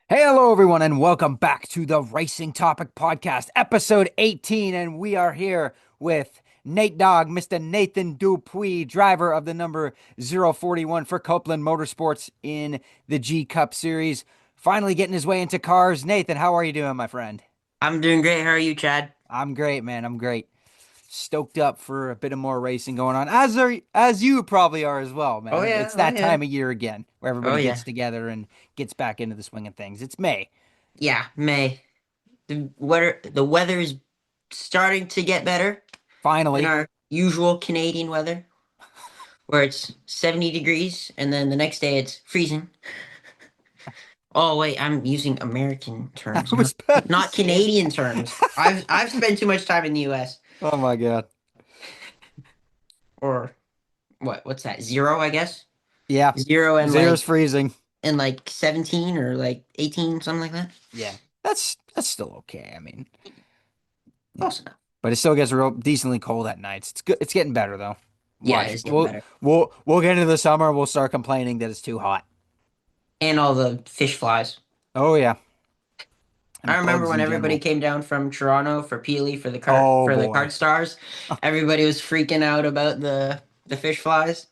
Hey, hello everyone, and welcome back to the Racing Topic Podcast, episode 18. And we are here with Nate Dogg, Mr. Nathan Dupuis, driver of the number 041 for Copeland Motorsports in the G Cup Series. Finally getting his way into cars. Nathan, how are you doing, my friend? I'm doing great. How are you, Chad? I'm great, man. I'm great. Stoked up for a bit of more racing going on, as you probably are as well, Oh man. yeah, It's oh that yeah, time of year again where oh everybody yeah, gets together and gets back into the swing of things. It's May, yeah. May the weather is starting to get better than finally. our usual Canadian weather, where it's 70 degrees and then the next day it's freezing. Oh wait, I'm using American I terms, was not about to not say it. Canadian terms. I've spent too much time in the U.S. Oh my God. or what's that? Zero, I guess. Yeah. Zero and Zero's freezing. 17 or like 18, something like that. Yeah. That's still okay. I mean, yeah. Close enough. But it still gets real decently cold at nights. It's good. It's getting better though. Yeah, Watch. it's getting We'll better. we'll we'll get into the summer, we'll start complaining that it's too hot. And all the fish flies. Oh yeah. I And remember bugs when in everybody general. came down from Toronto for Peely Oh for the boy. card stars. Everybody was freaking out about the fish flies.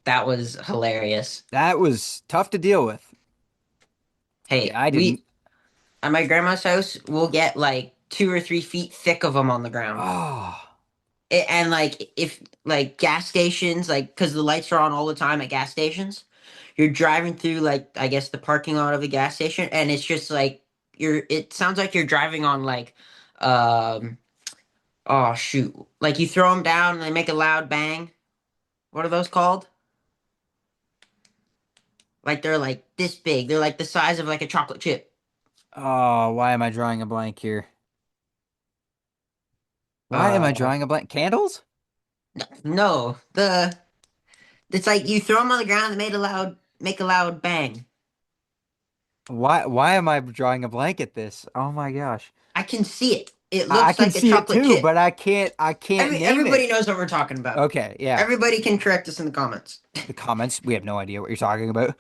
That was hilarious. That was tough to deal with. Yeah, Hey, I didn't. we at my grandma's house, we'll get like 2 or 3 feet thick of them on the ground. Oh. And like if like gas stations, like because the lights are on all the time at gas stations, you're driving through like I guess the parking lot of a gas station, and it's just like you're. It sounds like you're driving on like um oh shoot. Like you throw them down and they make a loud bang. What are those called? Like they're like this big. They're like the size of like a chocolate chip. Oh, why am I drawing a blank here? Why am I Uh drawing a blank? Candles? no. The it's like you throw them on the ground and they make a loud bang. Why am I drawing a blank at this? Oh my gosh. I can see it. It I looks can like a see it chocolate too, chip. but I can't name Everybody it. knows what we're talking about. Okay, yeah. Everybody can correct us in the comments. The comments, we have no idea what you're talking about.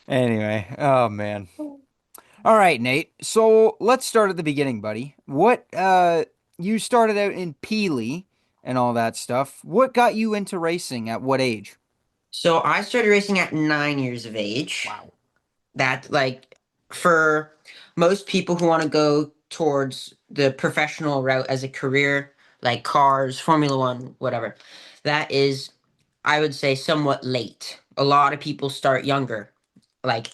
Anyway, oh man. All right, Nate. So let's start at the beginning, buddy. You started out in Peely and all that stuff. What got you into racing at what age? So I started racing at 9 years of age. Wow. That like for most people who want to go towards the professional route as a career, like cars, Formula One, whatever, that is, I would say, somewhat late. A lot of people start younger. Like,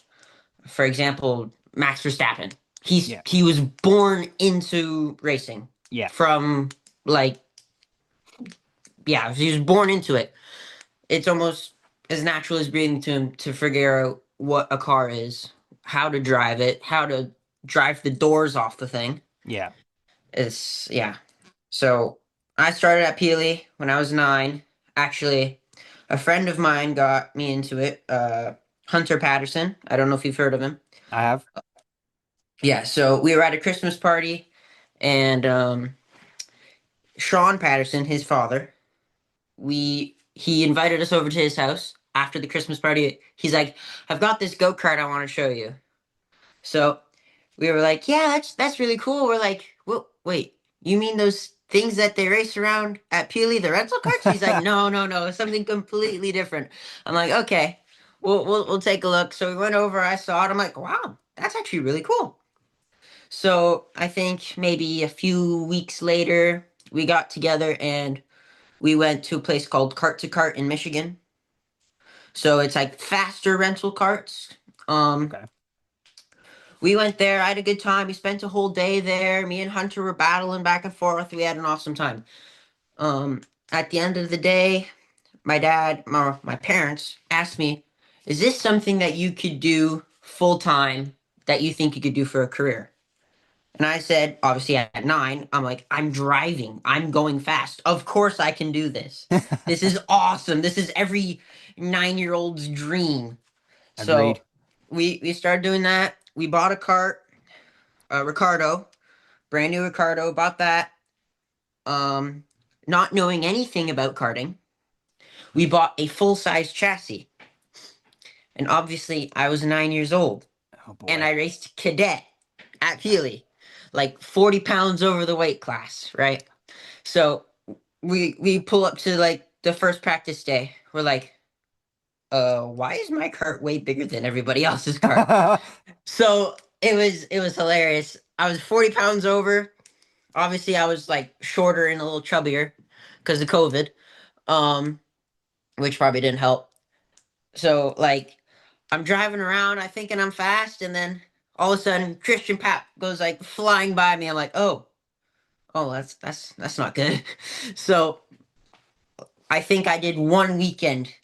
for example, Max Verstappen. Yeah. He was born into racing Yeah. from like yeah, he was born into it. It's almost as natural as breathing to him to figure out what a car is, how to drive it, how to drive the doors off the thing. Yeah. It's yeah. So I started at Peely when I was 9. Actually, a friend of mine got me into it. Hunter Patterson. I don't know if you've heard of him. I have. Yeah. So we were at a Christmas party, and Sean Patterson, his father, he invited us over to his house after the Christmas party. He's like, "I've got this go-kart I want to show you." So we were like, "Yeah, that's really cool." We're like, "Well, wait, you mean those things that they race around at Peely, the rental carts?" He's like, "No, no, no, something completely different." I'm like, "Okay, we'll take a look." So we went over. I saw it. I'm like, "Wow, that's actually really cool." So I think maybe a few weeks later, we got together and we went to a place called Cart to Cart in Michigan. So it's like faster rental carts. Um, Okay. we went there. I had a good time. We spent a whole day there. Me and Hunter were battling back and forth. We had an awesome time. Um, at the end of the day, my parents asked me, "Is this something that you could do full time? That you think you could do for a career?" And I said, obviously at 9, I'm like, "I'm driving. I'm going fast. Of course I can do this. This is awesome. This is every 9 year old's dream." Agreed. So we started doing that. We bought a cart, a Ricardo, brand new Ricardo, bought that. Um, Not knowing anything about karting, we bought a full size chassis. And obviously, I was 9 years old, Oh and boy. I raced cadet at Peely, like 40 pounds over the weight class, right? So we pull up to like the first practice day. We're like, why is my cart way bigger than everybody else's cart? So it was hilarious. I was 40 pounds over. Obviously, I was like shorter and a little chubbier because of COVID, um, which probably didn't help. So like I'm driving around, I thinking I'm fast, and then all of a sudden Christian Pap goes like flying by me. I'm like, oh, that's not good. So I think I did one weekend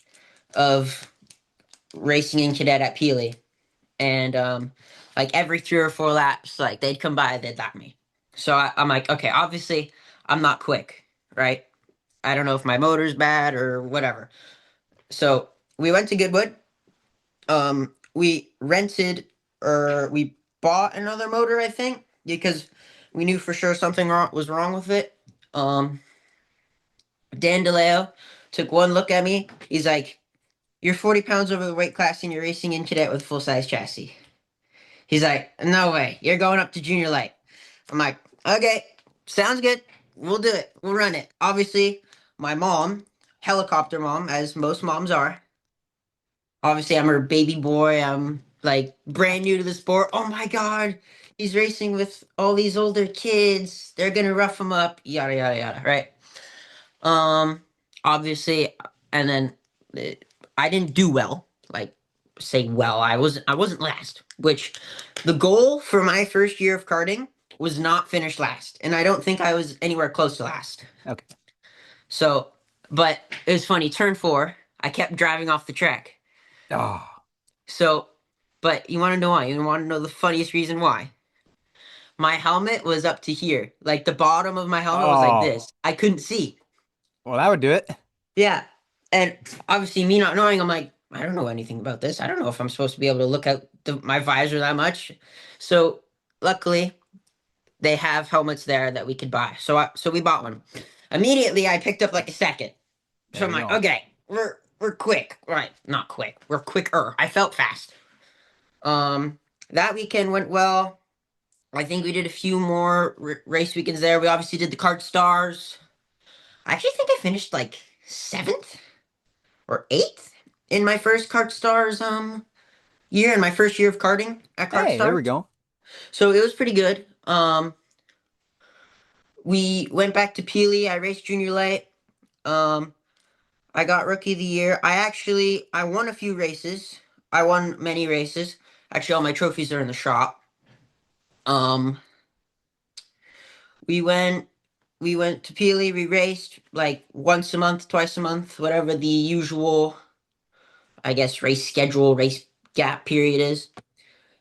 of racing in cadet at Peely, and like every 3 or 4 laps, like they'd come by, they'd lap me. So I'm like, okay, obviously I'm not quick, right? I don't know if my motor's bad or whatever. So we went to Goodwood. We rented or we bought another motor, I think, because we knew for sure something was wrong with it. Um, Dan DeLeo took one look at me. He's like, "You're 40 pounds over the weight class and you're racing in cadet with full size chassis." He's like, "No way, you're going up to junior light." I'm like, "Okay, sounds good. We'll do it. We'll run it." Obviously, my mom, helicopter mom, as most moms are. Obviously, I'm her baby boy. I'm like brand new to the sport. Oh my God, he's racing with all these older kids. They're gonna rough him up. Yada yada yada. Right. Um. Obviously, and then uh, I didn't do well. Like, say well. I wasn't last. Which the goal for my first year of karting was not finish last, and I don't think I was anywhere close to last. Okay. So, but it was funny. Turn four, I kept driving off the track. Oh. So, but you want to know why? You want to know the funniest reason why? My helmet was up to here. Like the bottom of my helmet was like Oh. this. I couldn't see. Well, that would do it. Yeah. And obviously, me not knowing, I'm like, I don't know anything about this. I don't know if I'm supposed to be able to look out my visor that much. So, luckily, they have helmets there that we could buy. So we bought one. Immediately, I picked up like a second. So There I'm you like, go. okay, we're quick. Right. Not quick. We're quicker. I felt fast. Um, that weekend went well. I think we did a few more race weekends there. We obviously did the Kart Stars. I actually think I finished like seventh or eighth in my first Kart Stars year, in my first year of karting at Kart Hey, there Stars. we go. So it was pretty good. We went back to Peely. I raced junior light. Um, I got rookie of the year. I won a few races. I won many races. Actually, all my trophies are in the shop. Um, we went we went to Peely, we raced like once a month, twice a month, whatever the usual, I guess, race schedule, race gap period is.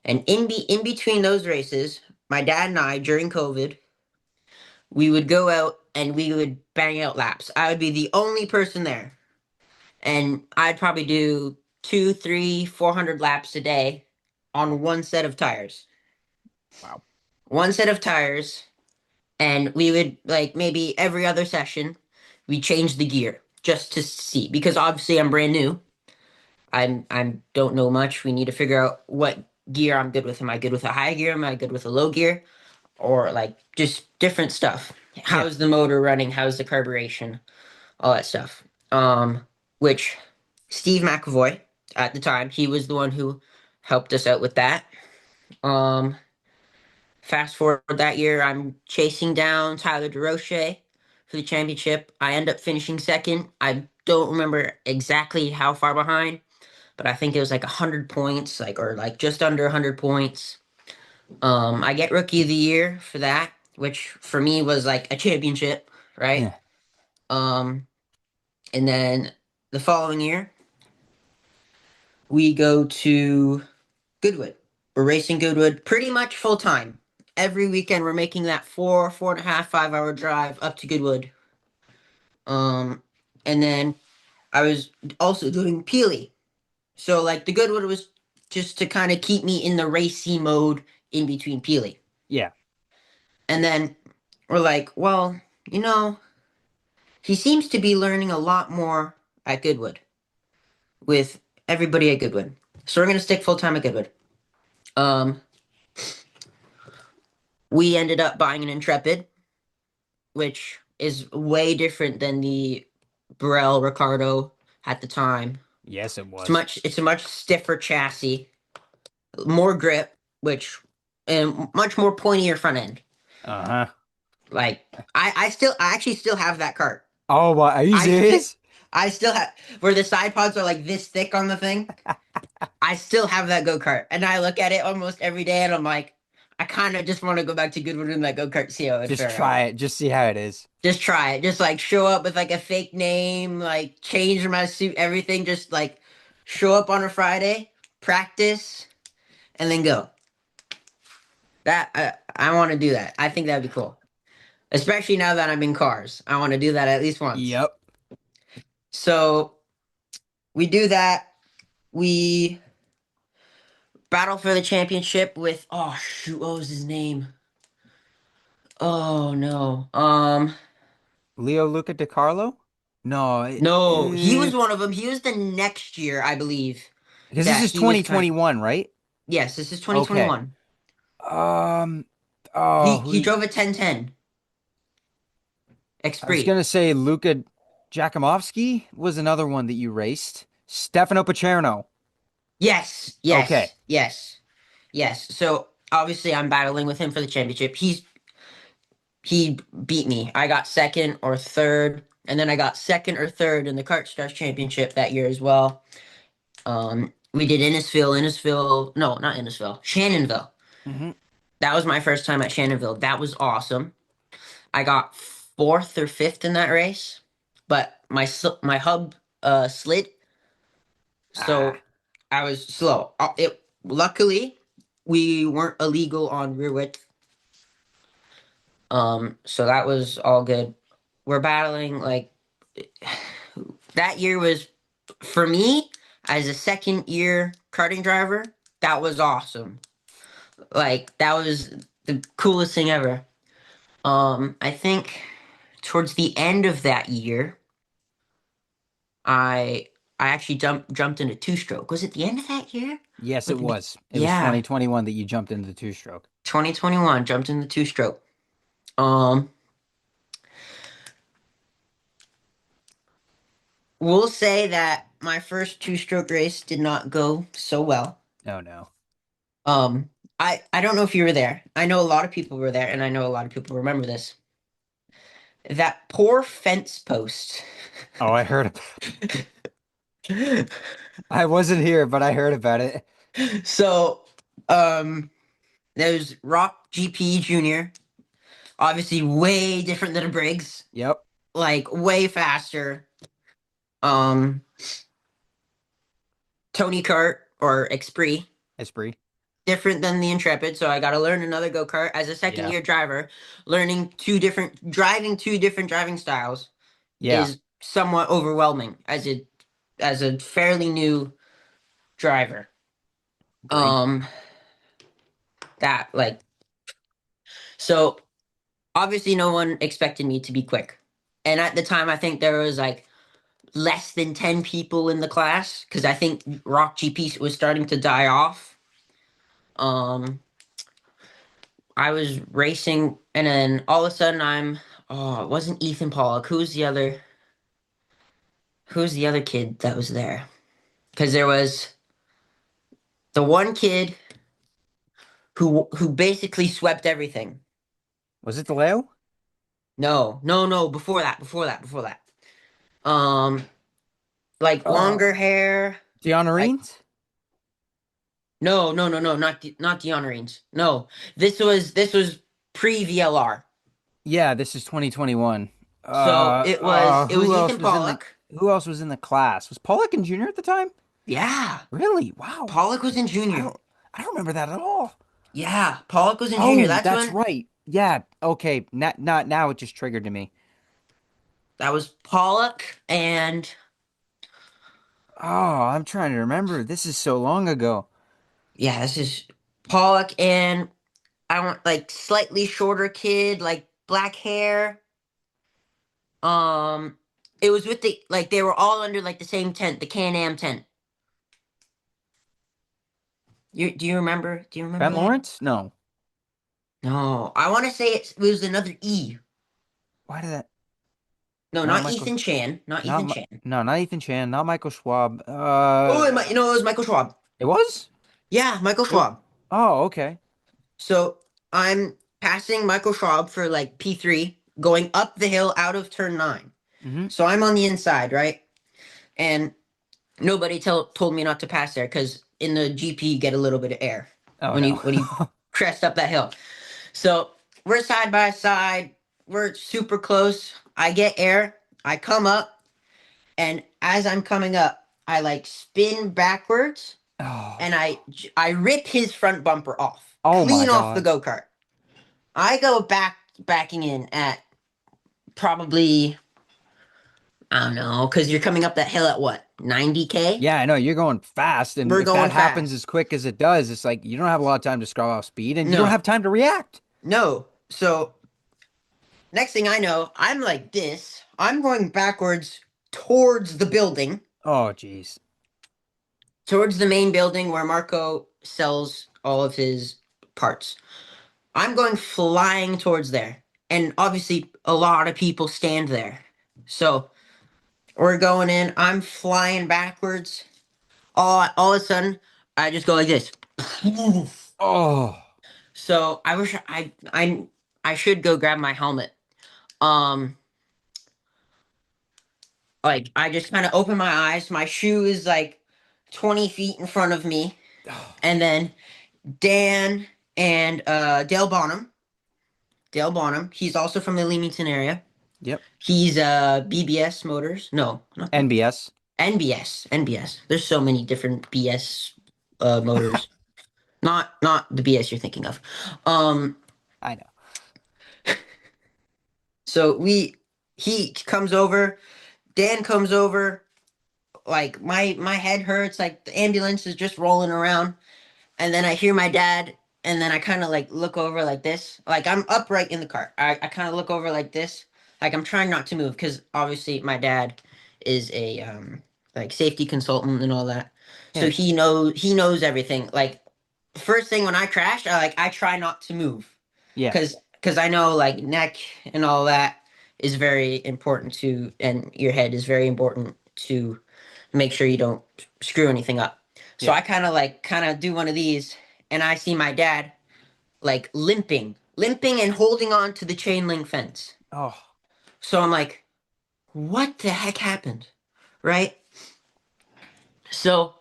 And in between those races, my dad and I, during COVID, we would go out and we would bang out laps. I would be the only person there. And I'd probably do two, three, 400 laps a day on one set of tires. Wow. One set of tires, and we would like maybe every other session we change the gear just to see, because obviously I'm brand new. I don't know much. We need to figure out what gear I'm good with. Am I good with a high gear? Am I good with a low gear? Or like just different stuff. Yeah. How's the motor running? How's the carburation? All that stuff. Which Steve McAvoy at the time, he was the one who helped us out with that. Um Fast forward that year, I'm chasing down Tyler DeRoche for the championship. I end up finishing second. I don't remember exactly how far behind, but I think it was like 100 points, like or like just under 100 points. I get rookie of the year for that, which for me was like a championship, right? Yeah. Um, and then the following year, we go to Goodwood. We're racing Goodwood pretty much full time. Every weekend we're making that 4.5, 5 hour drive up to Goodwood. Um, and then I was also doing Peely. So like the Goodwood was just to kind of keep me in the racy mode in between Peely. Yeah. And then we're like, well, you know, he seems to be learning a lot more at Goodwood with everybody at Goodwood. So we're gonna stick full time at Goodwood. Um, we ended up buying an Intrepid, which is way different than the Burrell Ricardo at the time. Yes, it It's was. much stiffer chassis, more grip, which and much more pointier front end. Uh-huh. Like I actually still have that cart. Oh, what? Are you I still serious? I still have where the side pods are like this thick on the thing. I still have that go kart, and I look at it almost every day, and I'm like, I kind of just want to go back to Goodwood in that go kart, see how it Just fare out. try it. Just see how it is. Just try it. Just like show up with like a fake name, like change my suit, everything. Just like show up on a Friday, practice, and then go. That I want to do that. I think that'd be cool, especially now that I'm in cars. I want to do that at least once. Yep. So we do that. We battle for the championship with oh shoot, what was his name? Oh no. Leo Luca DiCarlo? No, No, he was one of them. He was the next year, I believe, because this that is he was trying. 2021, right? Yes, this is Okay. 2021. Um, He oh, he drove a 1010 I was Esprit. gonna say Luca Jakimovsky was another one that you raced. Stefano Pacerno. Yes, Okay. yes, yes, yes. So obviously I'm battling with him for the championship. He beat me. I got second or third, and then I got second or third in the Kart Stars Championship that year as well. We did Innisfil, no, not Innisfil, Shannonville. Hmm. That was my first time at Shannonville. That was awesome. I got fourth or fifth in that race, but my hub slid, Ah, so I was slow. It luckily we weren't illegal on rear width, so that was all good. We're battling like that year was for me as a second year karting driver. That was awesome. Like that was the coolest thing ever. I think towards the end of that year, I I actually jumped into two stroke. Was it the end of that year? yes, Or it was. It was yeah, 2021 that you jumped into the two stroke. 2021 jumped into two stroke. Um, we'll say that my first two stroke race did not go so well. Oh no. Um, I don't know if you were there. I know a lot of people were there, and I know a lot of people remember this. That poor fence post. Oh, I heard about I wasn't here, but I heard about it. So, um, there's Rock GP Jr. Obviously, way different than a Briggs, Yep. like way faster. Um, Tony Kart or Esprit, Esprit. different than the Intrepid. So I got to learn another go kart as a second Yeah. year driver. Driving two different driving styles Yeah. is somewhat overwhelming as a fairly new driver. Agreed. Um, that like so obviously no one expected me to be quick. And at the time, I think there was like less than 10 people in the class because I think Rock GP was starting to die off. Um, I was racing, and then all of a sudden, oh, it wasn't Ethan Pollock. Who's the other kid that was there? Because there was the one kid who basically swept everything. Was it the Leo? No, no, no, before that. Um, like Uh, longer hair, Dion like Areen's? no, no, no, no, not the honorings. No, this was pre VLR. Yeah, this is 2021. So it was Who else Ethan was in the Pollock. class? Was Pollock in junior at the time? Yeah, Really? Wow. Pollock was in I junior. don't I don't remember that at all. Yeah, Pollock was in junior. Oh, That's that's when right. Yeah. Okay. Not now it just triggered to me. that was Pollock and Oh, I'm trying to remember. This is so long ago. yeah, this is Pollock and I want like slightly shorter kid, like black hair. Um, it was with the like they were all under like the same tent, the Can-Am tent. Do you remember? Do you Ben remember that? Lawrence? No. No, I want to say it was another E. Why did that? No, Not not Michael. Ethan Chan. Not Not Ethan Mi- Chan. no, not Ethan Chan. Not Michael Schwab. Oh, you know, it was Michael Schwab. It was. Yeah, Michael It, Schwab. oh, okay. So I'm passing Michael Schwab for like P3, going up the hill out of turn nine. Mm-hmm. So I'm on the inside, right? And nobody told me not to pass there because in the GP you get a little bit of air Oh no. when you crest up that hill. So we're side by side. We're super close. I get air. I come up, and as I'm coming up, I like spin backwards, Oh. and I rip his front bumper off, Oh my clean off the God. go kart. I go backing in at probably I don't know because you're coming up that hill at what 90K. Yeah, I know you're going fast, and We're if that going happens fast. as quick as it does, it's like you don't have a lot of time to scroll off speed, and you don't No, have time to react. no. So next thing I know, I'm like this. I'm going backwards towards the building, Oh, jeez. towards the main building where Marco sells all of his parts. I'm going flying towards there. And obviously, a lot of people stand there. So we're going in. I'm flying backwards. All of a sudden, I just go like this. Oh, So I wish I should go grab my helmet. Um, like I just kind of open my eyes. My shoe is like 20 feet in front of me, and then Dan and Dale Bonham. He's also from the Leamington area. yep. He's BBS Motors. No, not BBS. NBS. NBS. NBS. There's so many different BS motors. Not the BS you're thinking of. Um I know. so we he comes over, Dan comes over, like my head hurts, like the ambulance is just rolling around. And then I hear my dad, and then I kind of like look over like this. Like I'm upright in the car. I kind of look over like this. Like I'm trying not to move because obviously my dad is a like safety consultant and all that. So Yeah, he knows everything. Like first thing when I crashed, I try not to move yeah, because I know like neck and all that is very important to, and your head is very important to make sure you don't screw anything up. So yeah. I kind of do one of these, and I see my dad like limping and holding on to the chain link fence. Oh, So I'm like, what the heck happened? Right? So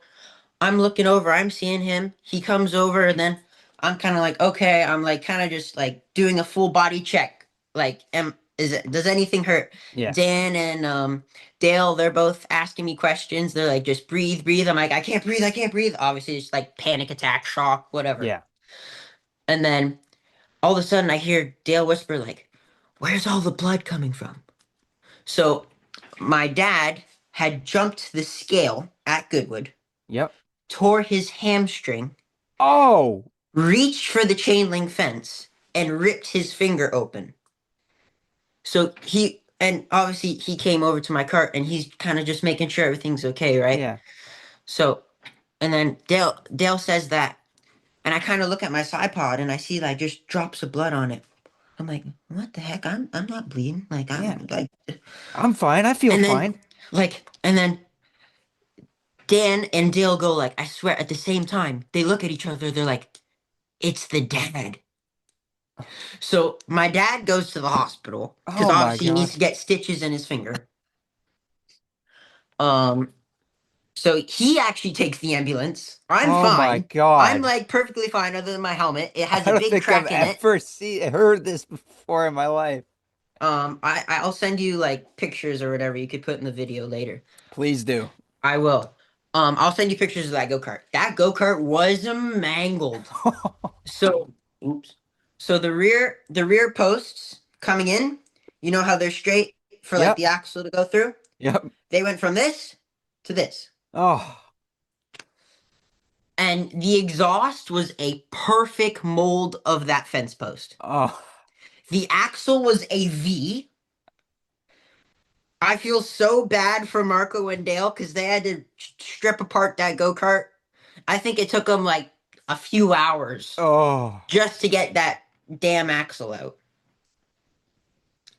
I'm looking over, I'm seeing him. He comes over, and then I'm kind of like, okay, I'm like kind of just like doing a full body check. Like, does anything hurt? yeah, Dan and Dale, they're both asking me questions. They're like, just breathe, breathe. I'm like, I can't breathe, I can't breathe. Obviously, it's like panic attack, shock, whatever. yeah. And then all of a sudden, I hear Dale whisper, like, where's all the blood coming from? So my dad had jumped the scale at Goodwood, Yep. tore his hamstring, Oh, reached for the chain link fence, and ripped his finger open. So and obviously he came over to my cart and he's kind of just making sure everything's okay, right? yeah, So, and then Dale says that, and I kind of look at my side pod and I see like just drops of blood on it. I'm like, what the heck? I'm not bleeding. Like yeah. I'm like, I'm fine. I feel and then fine. and then Dan and Dale go like, I swear at the same time. They look at each other. They're like, it's the dad. So my dad goes to the hospital because Oh my obviously he God. needs to get stitches in his finger. Um, so he actually takes the ambulance. I'm Oh my fine. I'm God. like perfectly fine other than my helmet. It I has a don't big think I've crack in it. ever heard this before in my life. I'll send you like pictures or whatever you could put in the video later. Please do. I will. I'll send you pictures of that go-kart. That go-kart was mangled. So, oops. So the rear posts coming in, you know how they're straight for like Yep. the axle to go through? Yep. They went from this to this. Oh. And the exhaust was a perfect mold of that fence post. Oh. The axle was a V. I feel so bad for Marco and Dale because they had to strip apart that go-kart. I think it took them like a few hours Oh, just to get that damn axle out.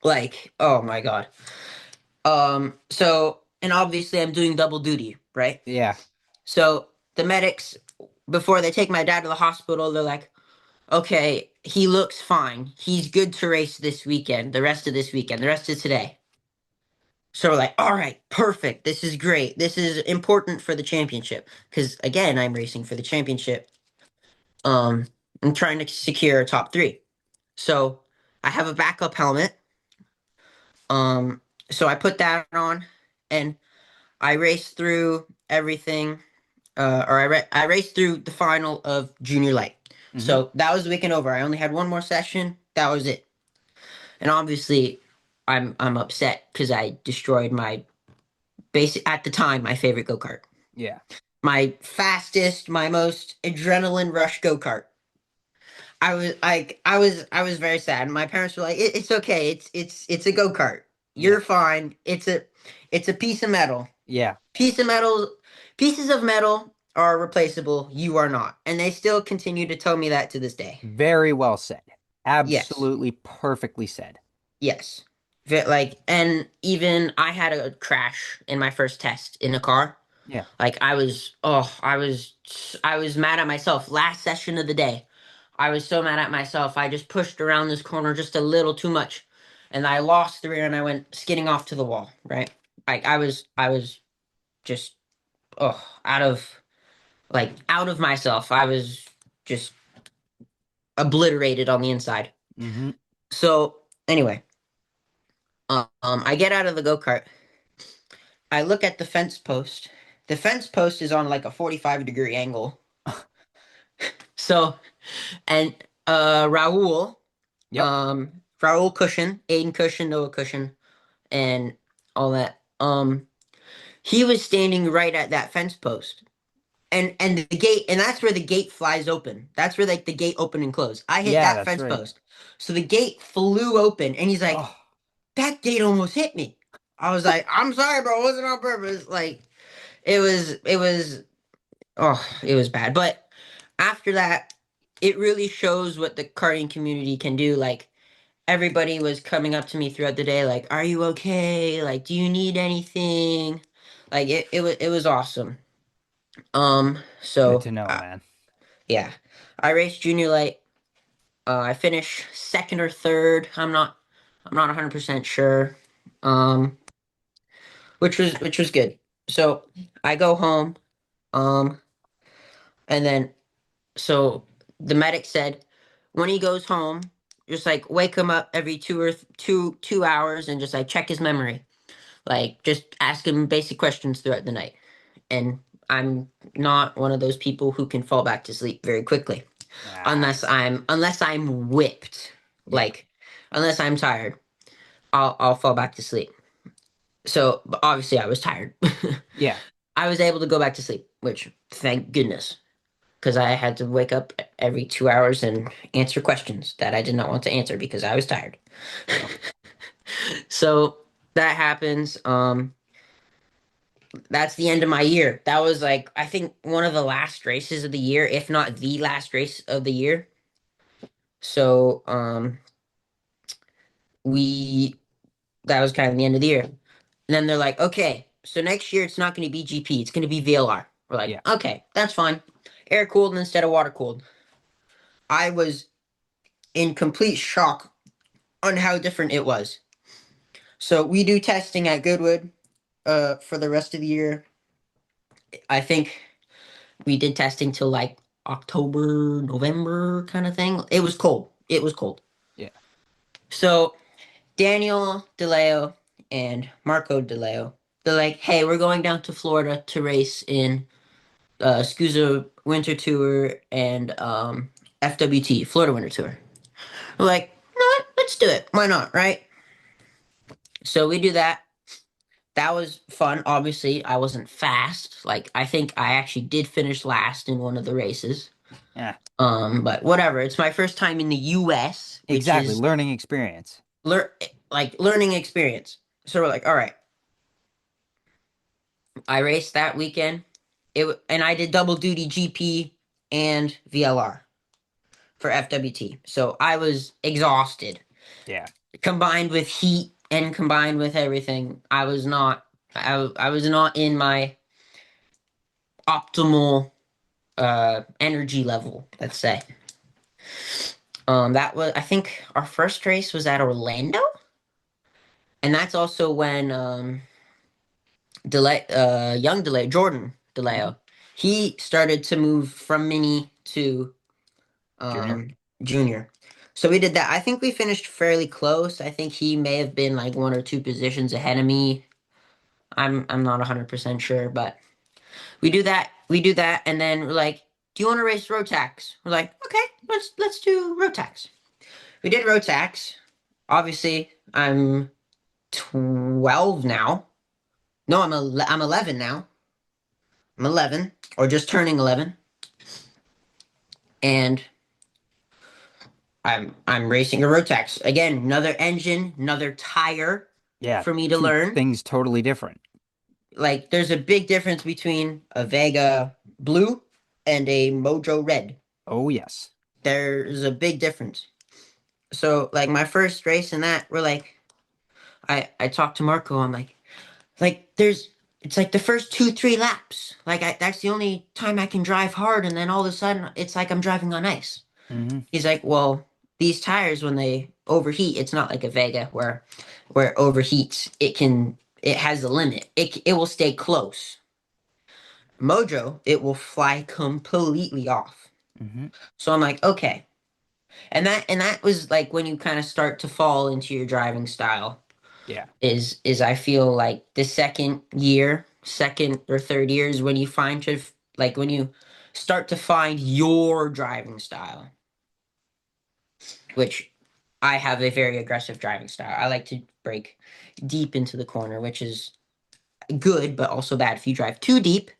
Like, oh my God. So, and obviously I'm doing double duty, right? yeah. So the medics, before they take my dad to the hospital, they're like, okay, he looks fine. He's good to race this weekend, the rest of this weekend, the rest of today. So we're like, all right, perfect. This is great. This is important for the championship. Because again, I'm racing for the championship. Um, I'm trying to secure a top three. So I have a backup helmet. Um, so I put that on and I raced through everything. I raced through the final of junior light. Hmm. So that was the weekend over. I only had one more session. That was it. And obviously, I'm upset because I destroyed my basic at the time my favorite go kart, Yeah. my fastest, my most adrenaline rush go kart. I was very sad. My parents were like, It's okay. It's a go kart. Yeah. You're fine. It's a piece of metal. Yeah. Piece of metal. Pieces of metal are replaceable. You are not." And they still continue to tell me that to this day. Very well said. Yes. Absolutely perfectly said. Yes. Like, and even I had a crash in my first test in a car. Yeah. Like I was mad at myself. Last session of the day, I was so mad at myself. I just pushed around this corner just a little too much, and I lost the rear and I went skidding off to the wall. Right, like I was just out of out of myself. I was just obliterated on the inside. Hmm. So anyway, I get out of the go kart. I look at the fence post. The fence post is on like a 45-degree angle. So and Raul, Yep. Raul Cushion, Aiden Cushion, Noah Cushion, and all that. He was standing right at that fence post. And the gate, and that's where the gate flies open. That's where like the gate open and close. I hit Yeah, that that's fence right. post. So the gate flew open and he's like, Oh, that gate almost hit me. I was like, I'm sorry, bro, it wasn't on purpose. Like it was bad. But after that, it really shows what the karting community can do. Like everybody was coming up to me throughout the day, like, "Are you okay? Like, do you need anything?" Like it was awesome. good So to know, man. yeah, I raced junior light. I finished second or third. I'm not 100% sure. Um, which was good. So I go home. Um, and then so the medic said when he goes home, just like wake him up every 2 hours and just like check his memory. Like just ask him basic questions throughout the night. And I'm not one of those people who can fall back to sleep very quickly Ah, unless I'm whipped. yeah. Like unless I'm tired, I'll fall back to sleep. So but obviously I was tired. Yeah. I was able to go back to sleep, which thank goodness, because I had to wake up every 2 hours and answer questions that I did not want to answer because I was tired. Yep. So that happens. That's the end of my year. That was like I think one of the last races of the year, if not the last race of the year. So we that was kind of the end of the year. And then they're like, okay, so next year it's not going to be GP, it's going to be VLR. We're like, Yeah. okay, that's fine. Air cooled instead of water cooled. I was in complete shock on how different it was. So we do testing at Goodwood for the rest of the year. I think we did testing till like October, November kind of thing. It was cold. It was cold. Yeah. So Daniel DeLeo and Marco DeLeo, they're like, hey, we're going down to Florida to race in SCUSA Winter Tour and FWT, Florida Winter Tour. We're like, no, let's do it. Why not, right? So we do that. That was fun. Obviously, I wasn't fast. Like, I think I actually did finish last in one of the races. Yeah. But whatever. It's my first time in the US, which Exactly. is Learning experience. lear like learning experience. So we're like, all right. I raced that weekend. And I did double duty GP and VLR for FWT. So I was exhausted, Yeah. combined with heat and combined with everything. I was not in my optimal energy level, let's say. That was, I think our first race was at Orlando, and that's also when young delay Jordan Hmm. DeLeo, he started to move from mini to Junior. um junior. So we did that. I think we finished fairly close. I think he may have been like one or two positions ahead of me. I'm not 100% sure, but we do that. We do that, and then we're like, "Do you want to race Rotax?" We're like, "Okay, let's do Rotax." We did Rotax. Obviously, I'm 12 now. No, I'm 11 now. I'm 11 or just turning 11, and I'm racing a Rotax again. Another engine, another tire Yeah. for me to Two learn. things totally different. Like, there's a big difference between a Vega Blue and a Mojo Red. Oh, yes. There's a big difference. So, like, my first race in that, we're like, I talked to Marco. I'm like there's it's like the first 2 3 laps. Like, that's the only time I can drive hard, and then all of a sudden it's like I'm driving on ice. Hmm. He's like, well, these tires when they overheat, it's not like a Vega where it overheats. It has a limit. It will stay close. Mojo, it will fly completely off. Hmm. So I'm like, okay. And that was like when you kind of start to fall into your driving style. Yeah. Is I feel like the second or third year is when you like when you start to find your driving style, which I have a very aggressive driving style. I like to brake deep into the corner, which is good, but also bad. If you drive too deep,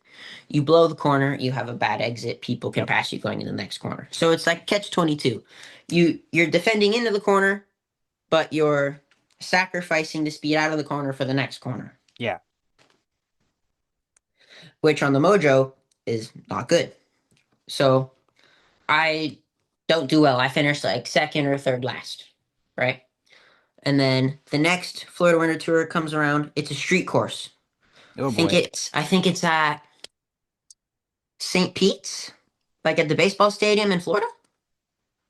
you blow the corner, you have a bad exit, people can Yep. pass you going in the next corner. So it's like catch 22. You're defending into the corner, but you're sacrificing the speed out of the corner for the next corner, Yeah. which on the Mojo is not good. So I don't do well. I finish like second or third last, right? And then the next Florida Winter Tour comes around. It's a street course. Oh, boy. I think it's at St. Pete's, like at the baseball stadium in Florida,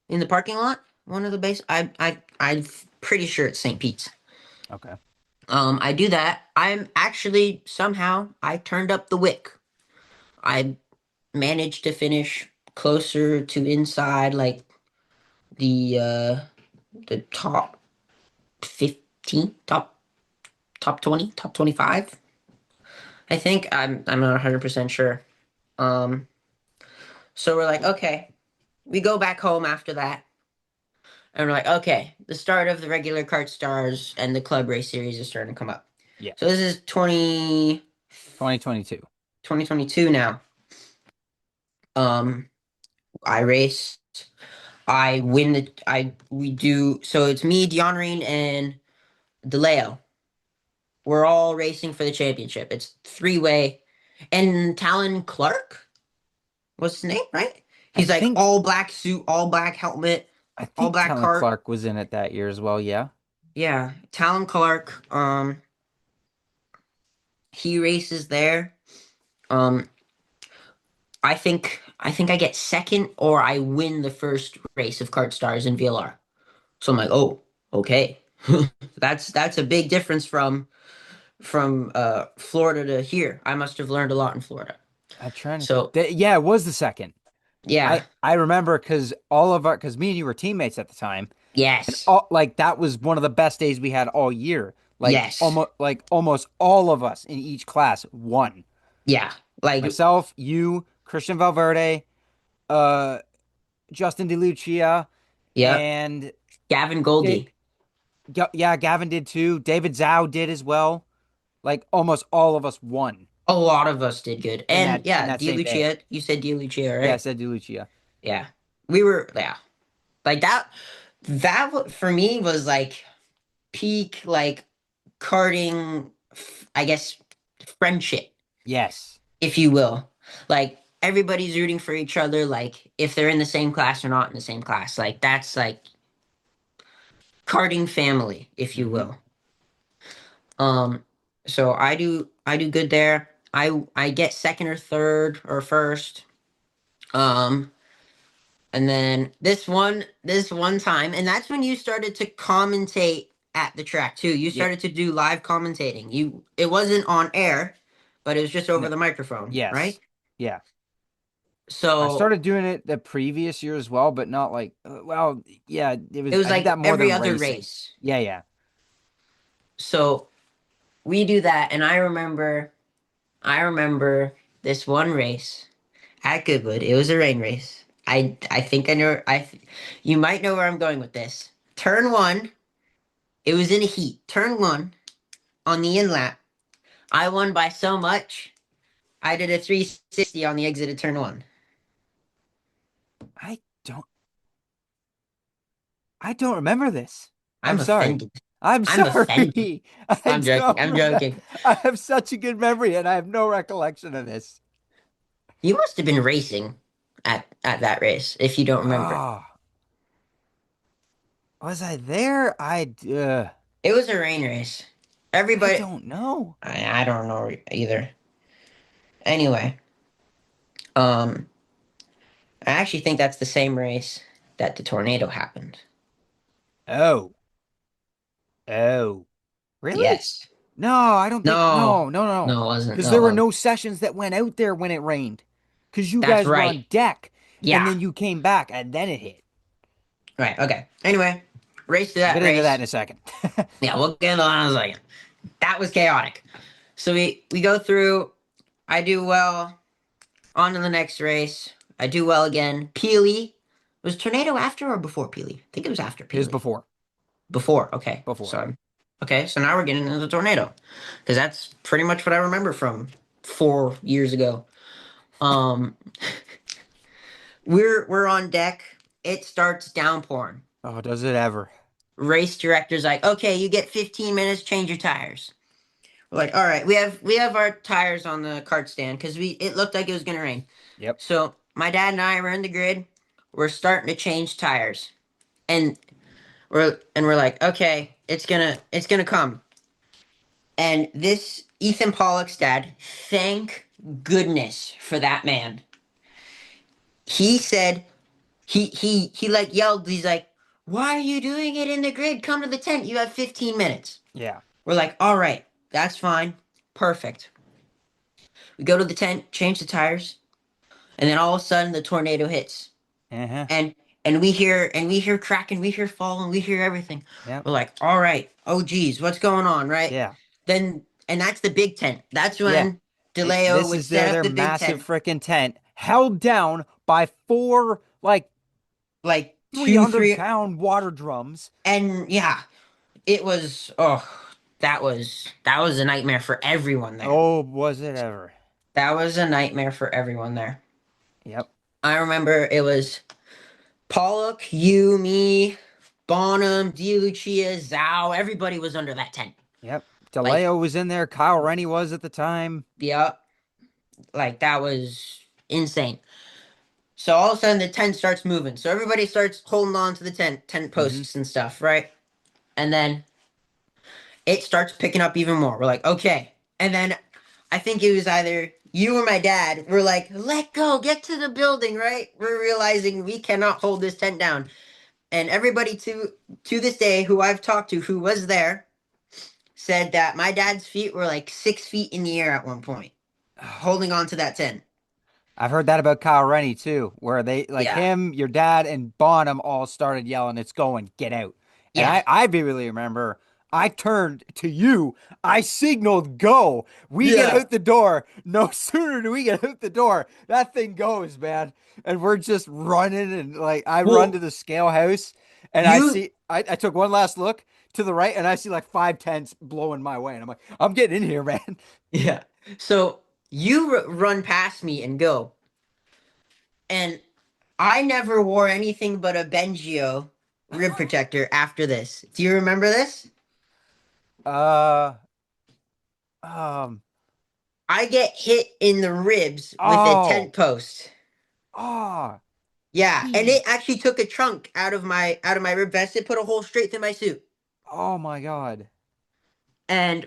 in the parking lot. One of the base. I'm pretty sure it's St. Pete's. Okay. I do that. I'm actually somehow I turned up the wick. I managed to finish closer to inside like the top 15, top 20, top 25. I think I'm not 100% sure. Um so we're like, okay, we go back home after that, and we're like, okay, the start of the regular kart stars and the club race series is starting to come up. Yeah. So this is 2022. 2022 now. Um I race, I win the I we do so it's me, DeHonrine, and DeLeo. We're all racing for the championship. It's three-way. And Talon Clark was his name, right? I He's like think all black suit, all black helmet, I all think black Talon cart. Clark was in it that year as well. Yeah. Yeah, Talon Clark. He races there. Um, I think I get second or I win the first race of Kart Stars in VLR. So I'm like, oh, okay. That's a big difference from Florida to here. I must have learned a lot in Florida. I'm trying to. So Yeah, it was the second. yeah, I remember because all of our because me and you were teammates at the time, and yes, all like that was one of the best days we had all year. yes, Like almost all of us in each class won. yeah. Like, Myself, you, Christian Valverde, uh, Justin DeLucia, yep. and Gavin Da- Goldie. yeah, Gavin did too. David Zhao did as well. Like almost all of us won A lot of us did good. And in yeah, that same day. DiLucia, you said DiLucia, Yeah, I right? said DeLucia. Yeah. We were, yeah. Like for me was like peak, like karting, I guess, friendship, Yes. if you will. Like everybody's rooting for each other, like if they're in the same class or not in the same class. Like that's like karting family, if you Mm-hmm. will. Um, so I do good there. I get second or third or first. Um, and then this one time, and that's when you started to commentate at the track too. You Yeah. started to do live commentating. It wasn't on air, but it was just over No, the microphone, right? yes. Yeah. I So started doing it the previous year as well, but not like, well, yeah, it it was, was I did that like more every than other racing. race. Yeah, yeah. So we do that, and I remember this one race at Goodwood. It was a rain race. I think I know you might know where I'm going with this. Turn one, it was in a heat. Turn one on the in lap. I won by so much. I did a 360 on the exit of turn one. I don't, I don't remember this. I'm I'm sorry. offended. I'm I'm offended. sorry. I I'm joking. don't I'm remember. joking. I have such a good memory and I have no recollection of this. You must have been racing at that race if you don't remember. Oh, was I there? It was a rain race. I Everybody, don't know. I don't know either. Anyway, um, I actually think that's the same race that the tornado happened. Oh, oh, really? Yes. No, I don't think. No, No, no, no, no. no, it wasn't. Because No, there it were wasn't. no sessions that went out there when it rained. Because you That's guys were right. on deck, and Yeah. then you came back, and then it hit. Right. Okay. Anyway, race to We'll that get into that race. in a second. Yeah, we'll get into that in a second. That was chaotic. So we go through. I do well. On to the next race. I do well again. Peely. Was tornado after or before Peely? I think it was after It was Peely. before. Before. Okay. Before. Okay. So now we're getting into the tornado because that's pretty much what I remember from 4 years ago. Um, we're on deck. It starts downpouring. Oh, does it ever? Race director's like, okay, you get 15 minutes, change your tires. We're like, all right, we have our tires on the cart stand because we it looked like it was gonna rain. Yep. So my dad and I were in the grid. We're starting to change tires, and we're like, okay, it's gonna come. And this Ethan Pollock's dad, thank goodness for that man. He said he like yelled. He's like, why are you doing it in the grid? Come to the tent. You have 15 minutes. Yeah. We're like, all right, that's fine, perfect. We go to the tent, change the tires, and then all of a sudden the tornado hits. Uh-huh. And and we hear cracking, we hear falling, we hear everything. Yep. We're like, all right, oh geez, what's going on, right? Yeah. Then and that's the big tent. That's Yeah. when DeLeo This would is set up their the big massive tent, freaking tent held down by four like like two, 300 three, pound water drums. and yeah, it was that was a nightmare for everyone there. Oh, was it ever? That was a nightmare for everyone there. Yep. I remember it was Pollock, you, me, Bonham, DiLucia, Zhao, everybody was under that tent. Yep. Like, DeLeo was in there. Kyle Rennie was at the time. yeah, like that was insane. So all of a sudden the tent starts moving. So everybody starts holding on to the tent Mm-hmm. posts and stuff, right? And then it starts picking up even more. We're like, okay. And then I think it was either you or my dad were like, let go, get to the building, right? We're realizing we cannot hold this tent down. And everybody to this day who I've talked to who was there said that my dad's feet were like 6 feet in the air at one point, holding on to that tent. I've heard that about Kyle Rennie too, where they like Yeah. him, your dad, and Bonham all started yelling, "It's going, get out!" And Yeah. I vividly remember I turned to you, I signaled go. We get Yeah. out the door. No sooner do we get out the door, that thing goes, man. And we're just running and like I run to Well, the scale house and you I took one last look to the right and I see like five tents blowing my way. And I'm like, I'm getting in here, man. yeah. So you run past me and go. And I never wore anything but a Bengio rib protector after this. Do you remember this? Uh um I get hit in the ribs with a tent Oh, post. oh, Yeah, and it jeez. actually took a chunk out of my rib vest. It put a hole straight through my suit. Oh my God. And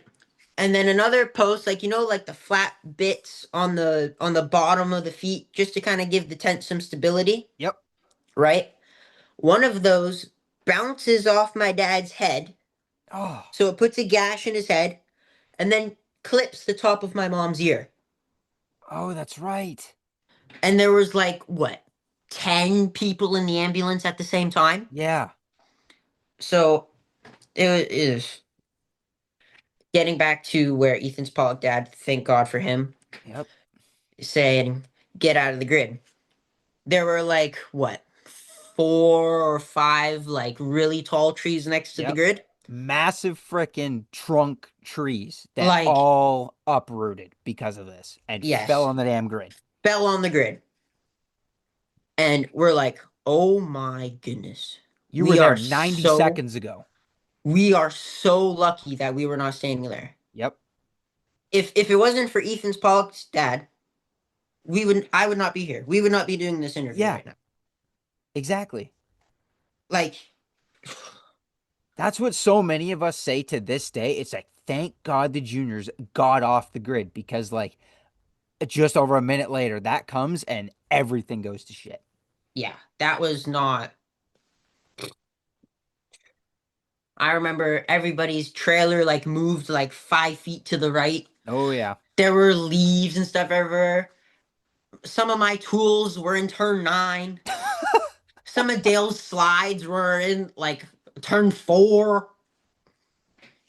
and then another post, like like the flat bits on the bottom of the feet, just to kind of give the tent some stability, Yep. right? One of those bounces off my dad's head, Oh, so it puts a gash in his head, and then clips the top of my mom's ear. oh, that's right. And there was like what, 10 people in the ambulance at the same time. Yeah. So it was getting back to where Ethan's Pollock dad, thank God for him, Yep. saying, "Get out of the grid." There were like what, 4 or 5 like really tall trees next to the Yep. grid. Massive frickin' trunk trees that Like, all uprooted because of this and fell yes, on the damn grid. fell on the grid. And we're like, oh my goodness. You were We there are 90 so seconds ago. we are so lucky that we were not standing there. Yep. If it wasn't for Ethan's Pollock's dad, I would not be here. We would not be doing this interview Yeah, right now. exactly. Like, That's what so many of us say to this day. It's like, thank God the juniors got off the grid because, like, just over a minute later, that comes and everything goes to shit. yeah, that was not. I remember everybody's trailer like moved like 5 feet to the right. Oh, yeah. There were leaves and stuff everywhere. Some of my tools were in turn 9. Some of Dale's slides were in like turn 4.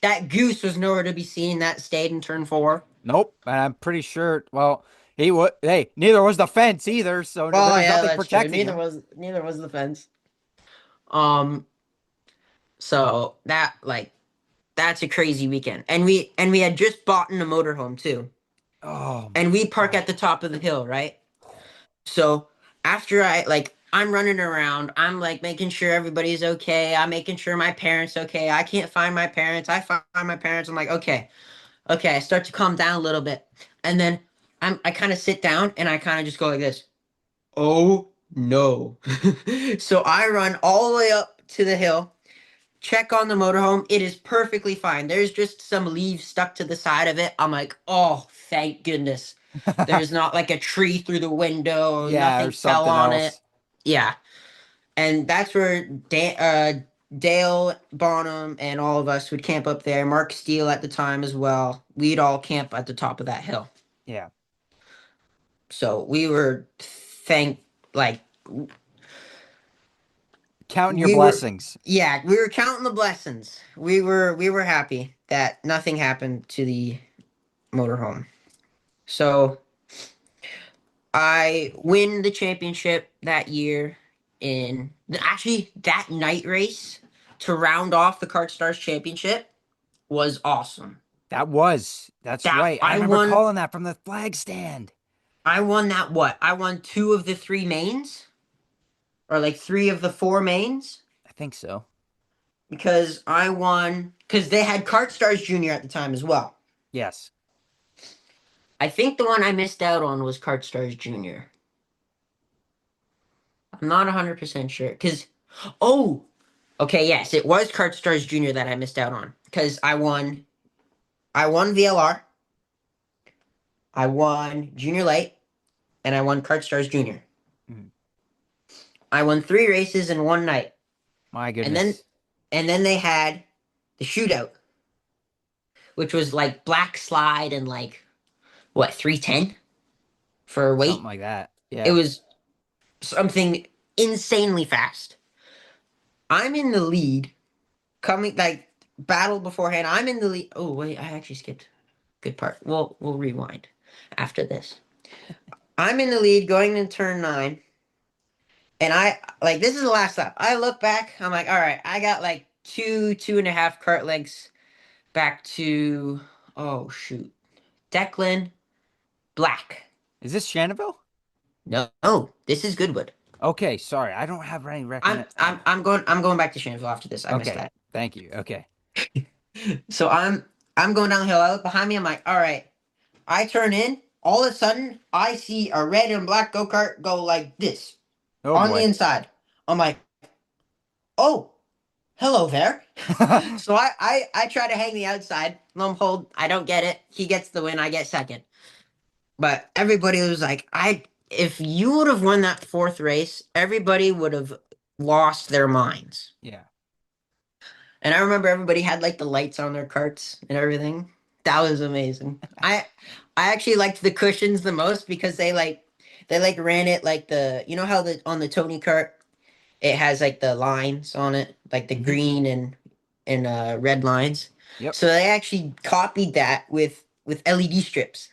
That goose was nowhere to be seen. That stayed in turn 4. Nope. And I'm pretty sure, well, he would, hey, neither was the fence either. So there Oh was yeah, nothing that's true. protecting Neither him. was neither was the fence. Um, so that's a crazy weekend. And we had just bought in a motorhome too. Oh, And my we park God. at the top of the hill, right? So after I'm running around, I'm like making sure everybody's okay. I'm making sure my parents okay. I can't find my parents. I find my parents. I'm like, okay, okay. I start to calm down a little bit. And then I kind of sit down and I kind of just go like this. Oh no. So I run all the way up to the hill, check on the motorhome. It is perfectly fine. There's just some leaves stuck to the side of it. I'm like, oh, thank goodness. There's not like a tree through the window. Yeah, Nothing or fell something on it. else. Yeah. And that's where Dale Bonham and all of us would camp up there. Mark Steele at the time as well. We'd all camp at the top of that hill. Yeah. So we were thank like Counting your we were blessings. yeah, we were counting the blessings. We were happy that nothing happened to the motorhome. So I win the championship that year in actually that night race to round off the Kart Stars championship was awesome. That's That right. I I remember won calling that from the flag stand. I won that what? I won 2 of the 3 mains, or like 3 of the 4 mains, I think so. because they had Kart Stars Junior at the time as well. Yes. I think the one I missed out on was Kart Stars Junior. I'm not 100% sure. Oh, okay, yes, it was Kart Stars Junior that I missed out on. Because I won VLR, I won Junior Light, and I won Kart Stars Junior. Mm, I won 3 races in one night. my And then goodness. and then they had the shootout, which was like black slide and like what, 310 for Something weight. like that. It Yeah. was something insanely fast. I'm in the lead, coming like battle beforehand. I'm in the lead. Oh wait, I actually skipped a good part. We'll rewind after this. I'm in the lead going into turn 9, and I like this is the last lap. I look back. I'm like, all right, I got like 2.5 cart lengths back to, oh shoot, Declan Black. Is this Shannoville? No, this is Goodwood. Okay, sorry. I don't have any I'm recognition. I'm I'm going I'm going back to Shanville after this. I missed Okay. that. Thank you. Okay. So I'm going down the hill. I look behind me. I'm like, all right. I turn in. All of a sudden, I see a red and black go kart go like this Oh on the boy. inside. I'm like, oh, hello there. So I try to hang the outside. Lo and behold, I don't get it. He gets the win. I get second. But everybody was like, I if you would have won that fourth race, everybody would have lost their minds. Yeah. And I remember everybody had like the lights on their carts and everything. That was amazing. I actually liked the cushions the most because they ran it like the you know how the on the Tony kart it has like the lines on it, like the Hmm. green and red lines. Yep. So they actually copied that with LED strips.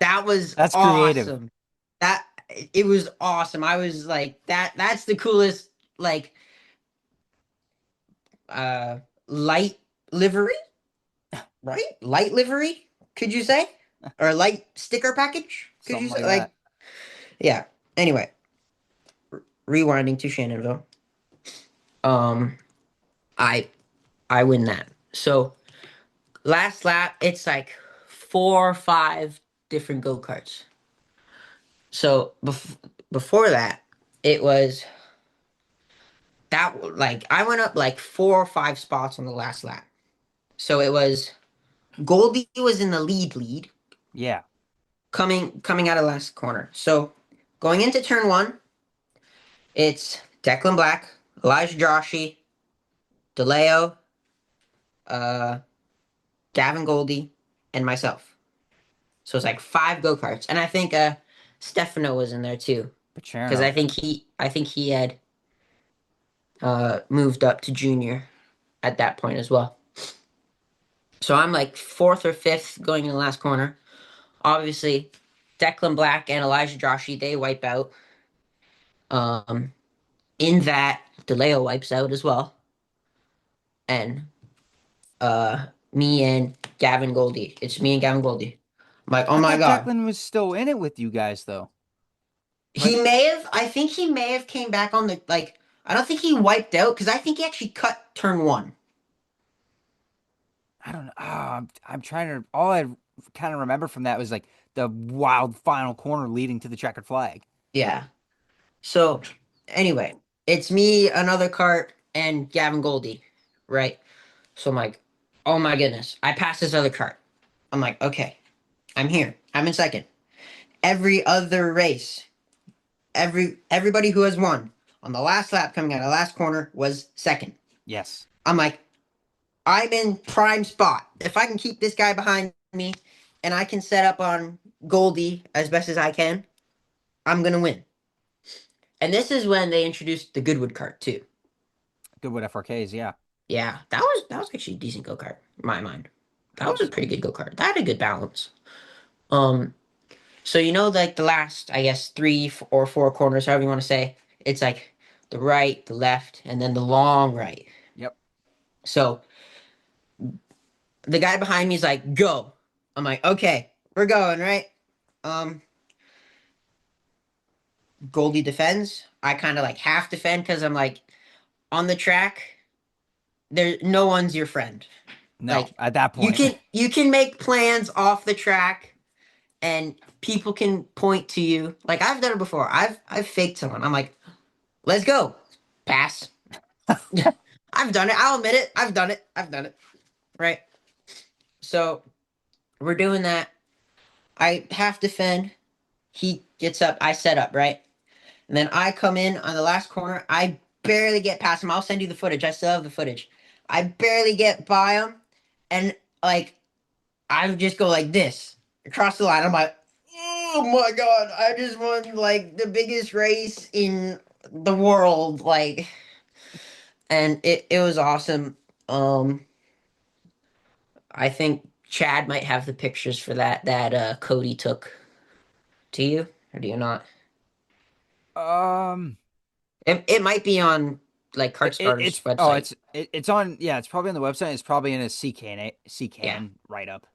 That was That's creative. awesome. That it was awesome. I was like that's the coolest like uh light livery, right? Light livery, could you say? Or light sticker package? Could you Something say like that. yeah. Anyway, rewinding to Shannonville. Um I I win that. So last lap, it's like 4 or 5 different go-karts. So before that, it was that like I went up like 4 or 5 spots on the last lap. So it was Goldie was in the lead Yeah. coming out of the last corner. So going into turn one, it's Declan Black, Elijah Joshi, DeLeo, uh, Gavin Goldie, and myself. So it's like 5 go-karts. And I think Stefano was in there too. Because Pacherno. I think he had moved up to junior at that point as well. So I'm like fourth or fifth going in the last corner. Obviously, Declan Black and Elijah Joshi, they wipe out. Um, in that, DeLeo wipes out as well. And me and Gavin Goldie. It's me and Gavin Goldie. I'm like, oh I my thought God. Declan was still in it with you guys though. He Right? may have, I think he may have came back on the, like, I don't think he wiped out because I think he actually cut turn one. I don't know. I'm trying to. All I kind of remember from that was like the wild final corner leading to the checkered flag. Yeah. So anyway, it's me, another cart, and Gavin Goldie, right? So I'm like, oh my goodness. I passed this other cart. I'm like, okay, I'm here. I'm in second. Every other race, everybody who has won on the last lap coming out of the last corner was second. Yes. I'm like, I'm in prime spot. If I can keep this guy behind me and I can set up on Goldie as best as I can, I'm gonna win. And this is when they introduced the Goodwood cart too. Goodwood FRKs. Yeah. Yeah, that was actually a decent go kart in my mind. That was a pretty good go kart. That had a good balance. Um, so like the last, I guess, 3 or 4 corners, however you want to say, it's like the right, the left, and then the long right. Yep. So the guy behind me is like, "Go." I'm like, "Okay, we're going, right?" Um, Goldie defends. I kind of like half defend because I'm like on the track. There, no one's your friend. No, Like at that you point. can make plans off the track and people can point to you. Like I've done it before. I've faked someone. I'm like, let's go. Pass. I've done it. I'll admit it. I've done it. I've done it. Right. So we're doing that. I half defend. He gets up. I set up. Right. And then I come in on the last corner. I barely get past him. I'll send you the footage. I still have the footage. I barely get by him. And like I would just go like this across the line. I'm like, oh my god, I just won like the biggest race in the world, like, and it was awesome. Um, I think Chad might have the pictures for that Cody took. Do you or do you not? um, It might be on like Kart Starter's website. it's on. Yeah, it's probably on the website. It's probably in a Yeah, CCAN write up.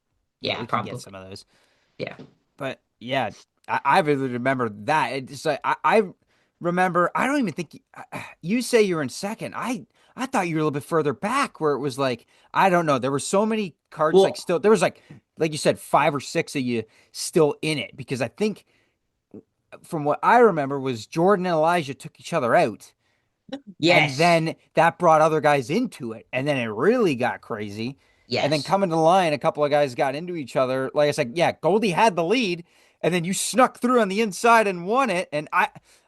Yeah, yeah, we can get probably. some of those. Yeah, But yeah, I really remember that. It's like I remember. I don't even think you say you're in second. I thought you were a little bit further back where it was like, I don't know. There were so many carts like Well, still, there was like you said, five or six of you still in it because I think from what I remember was Jordan and Elijah took each other out. And yes, then that brought other guys into it. And then it really got crazy. And then yes. coming to the line, a couple of guys got into each other. Like I said, yeah, Goldie had the lead, and then you snuck through on the inside and won it. And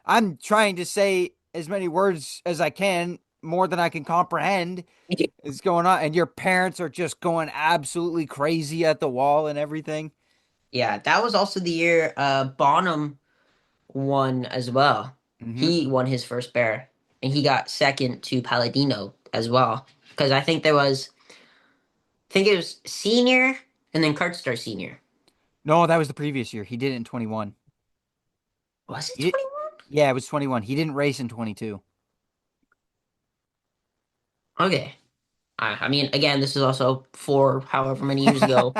I'm trying to say as many words as I can, more than I can comprehend is going on. And your parents are just going absolutely crazy at the wall and everything. Yeah, that was also the year Bonham won as well. Hmm. He won his first bear, and he got second to Palladino as well. Because I think it was senior and then Kartstar senior. No, that was the previous year. He did it in 21. Was it He did, 21? yeah, it was 21. He didn't race in 22. Okay. I mean, again, this is also for however many years ago,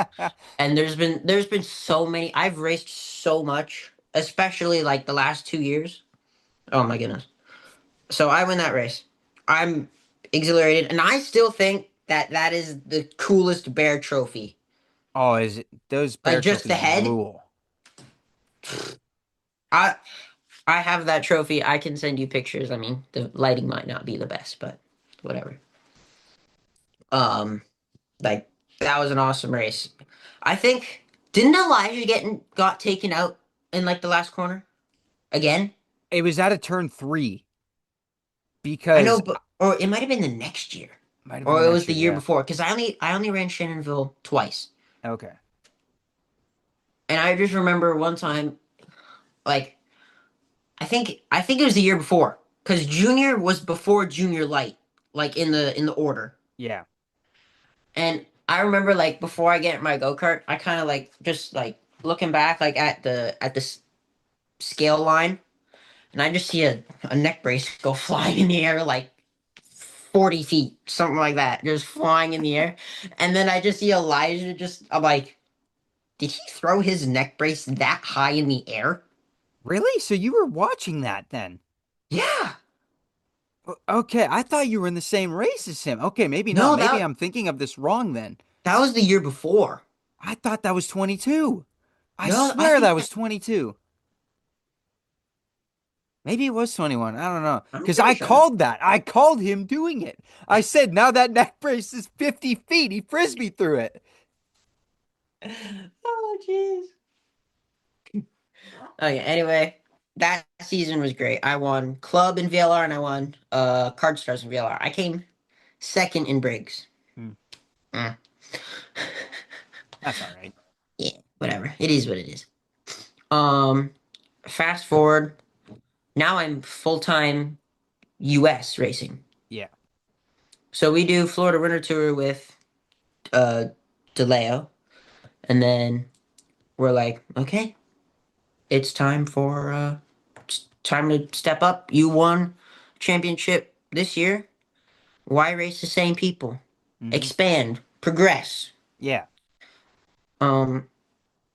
and there's been so many. I've raced so much, especially like the last 2 years. Oh my goodness! So I win that race. I'm exhilarated, and I still think that that is the coolest bear trophy. Oh, is it? Those bear Like just the trophies head. rule. I I have that trophy. I can send you pictures. I mean, the lighting might not be the best, but whatever. Um, like that was an awesome race. I think didn't Elijah got taken out in like the last corner again? It was at a turn three I because know, but or it might have been the next year, might have been the or it was next the year. year Yeah. before. Because I only ran Shannonville twice, Okay. and I just remember one time, like I think it was the year before, because Junior was before Junior Light, like in the order. Yeah. And I remember like before I get in my go kart, I kind of like just like looking back like at the scale line, and I just see a neck brace go flying in the air like 40 feet, something like that, just flying in the air. And then I just see Elijah just, I'm like, did he throw his neck brace that high in the air? Really? So you were watching that then? Yeah. Okay, I thought you were in the same race as him. Okay, maybe not. No, Maybe that I'm thinking of this wrong then. that was the year before. I thought that was 22. I No, I swear that think was 22. Maybe it was 21. I don't know. I'm Because pretty I sure. called that. I called him doing it. I said, now that neck brace is 50 feet. He frisbee through it. Oh, jeez. Okay, anyway, that season was great. I won club in VLR and I won card stars in VLR. I came second in Briggs. Hmm, Mm. that's all right. Yeah, whatever. It is what it is. Um, Fast forward. Now I'm full time US racing. Yeah. So we do Florida Winter Tour with uh DeLeo, and then we're like, okay, it's time to step up. You won championship this year. Why race the same people? Hmm. Expand, progress. Yeah. Um,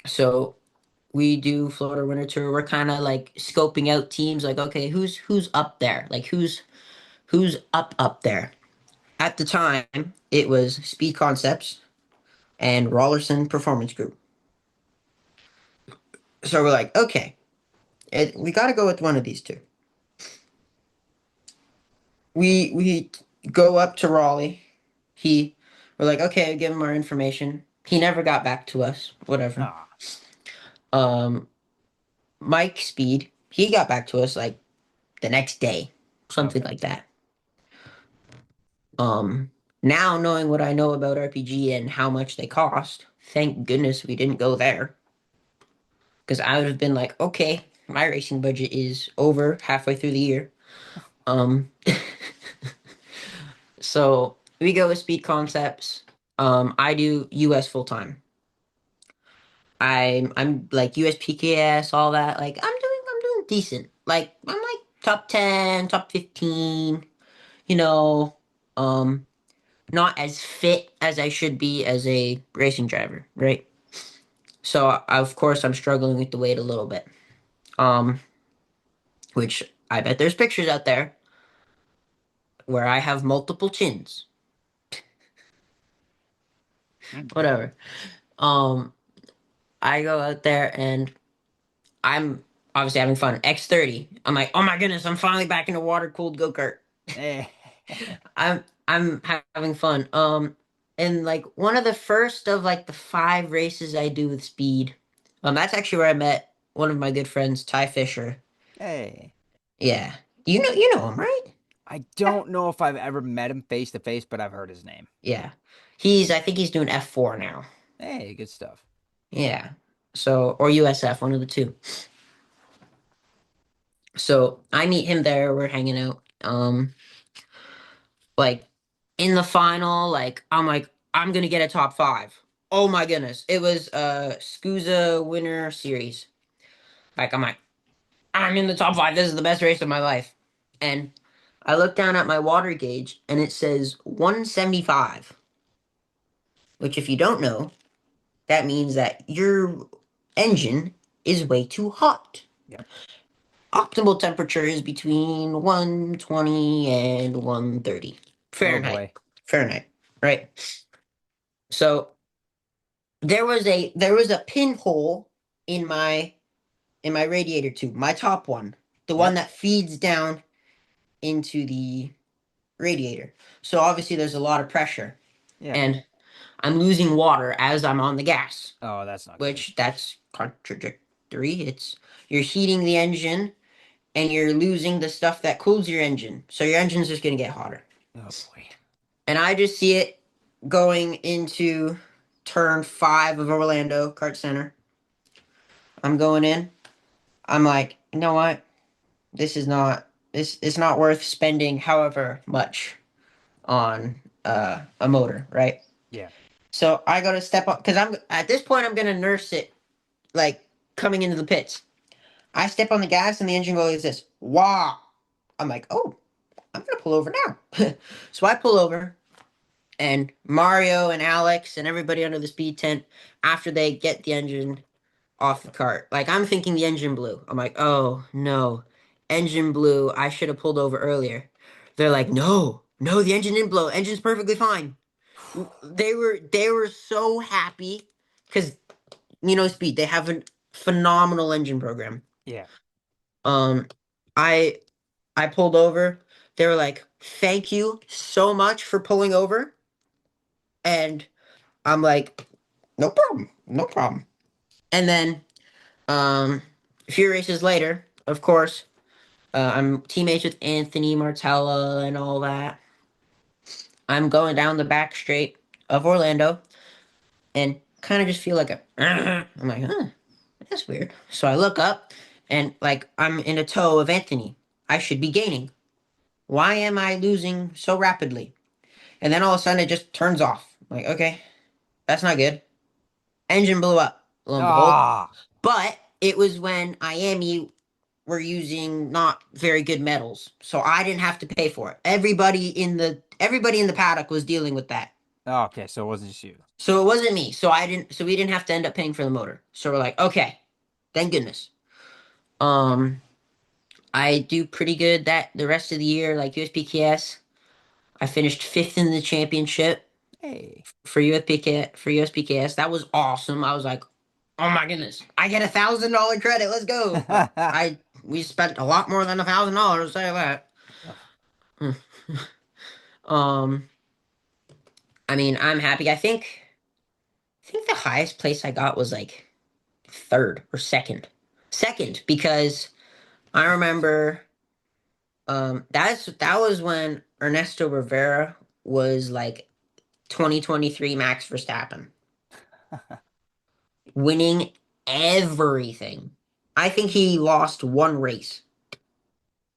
so we do Florida Winter Tour. We're kind of like scoping out teams. Like, okay, who's up there? Like, who's up there? At the time, it was Speed Concepts and Rollerson Performance Group. So we're like, okay, we got to go with one of these two. We go up to Raleigh. We're like, okay, give him our information. He never got back to us. Whatever. Ah. Um, Mike Speed, he got back to us like the next day, something Okay. like that. Um, Now knowing what I know about RPG and how much they cost, thank goodness we didn't go there. Because I would have been like, okay, my racing budget is over halfway through the year. Um, so we go with Speed Concepts. I do US full time. I'm like USPKS, all that. Like I'm doing decent. Like I'm like top 10, top 15. You know, um, not as fit as I should be as a racing driver, right? So of course I'm struggling with the weight a little bit. Um, which I bet there's pictures out there where I have multiple chins. Mm. Whatever. Um, I go out there and I'm obviously having fun. X30. I'm like, oh my goodness, I'm finally back in a water cooled go kart. Eh. I'm having fun. And like one of the first of like the 5 races I do with speed. That's actually where I met one of my good friends, Ty Fisher. Hey. Yeah, you know him, right? I don't know if I've ever met him face to face, but I've heard his name. Yeah, I think he's doing F4 now. Hey, good stuff. Yeah. So or USF, one of the two. So I meet him there. We're hanging out. Like in the final, like I'm like I'm gonna get a top 5. Oh my goodness, it was SCUSA Winter Series. Like I'm in the top 5. This is the best race of my life. And I look down at my water gauge and it says 175, which if you don't know, that means that your engine is way too hot. Yep. Optimal temperature is between 120 and 130 Oh Fahrenheit. boy. Fahrenheit, right? So there was a pinhole in my radiator tube, my top one, the one Yep. that feeds down into the radiator. So obviously there's a lot of pressure, Yeah. and I'm losing water as I'm on the gas, Oh, that's not good. which that's contradictory. It's you're heating the engine and you're losing the stuff that cools your engine. So your engine's just gonna get hotter. Oh boy. And I just see it going into turn 5 of Orlando Kart Center. I'm going in. I'm like, you know what? This is not this it's not worth spending however much on a motor, right? Yeah. So I gotta step up because I'm at this point I'm gonna nurse it like coming into the pits. I step on the gas and the engine goes like this. Wow. I'm like, oh, I'm gonna pull over now. So I pull over and Mario and Alex and everybody under the speed tent after they get the engine off the cart. Like I'm thinking the engine blew. I'm like, oh no, engine blew. I should have pulled over earlier. They're like, no, no, the engine didn't blow. Engine's perfectly fine. They were so happy because speed. They have a phenomenal engine program. Yeah. Um, I I pulled over. They were like, thank you so much for pulling over, and I'm like, no problem, no problem. And then a few races later, of course, I'm teammates with Anthony Martella and all that. I'm going down the back straight of Orlando and kind of just feel like a. I'm like, huh, that's weird. So I look up and like I'm in a tow of Anthony. I should be gaining. Why am I losing so rapidly? And then all of a sudden it just turns off. I'm like, okay, that's not good. Engine blew up, lo and behold. Ah. But it was when Miami were using not very good metals, so I didn't have to pay for it. Everybody in the paddock was dealing with that, Oh, okay, so it wasn't just you. so it wasn't me. So I didn't. So we didn't have to end up paying for the motor. So we're like, okay, thank goodness. Um, I do pretty good that the rest of the year, like USPKS. I finished 5th in the championship Hey. for USPKS. That was awesome. I was like, oh my goodness, I get $1,000 credit. Let's go. But we spent a lot more than $1,000. Say that. Ugh. um, I mean, I'm happy. I think the highest place I got was like third or second. Second because I remember that was when Ernesto Rivera was like 2023 Max Verstappen, winning everything. I think he lost one race,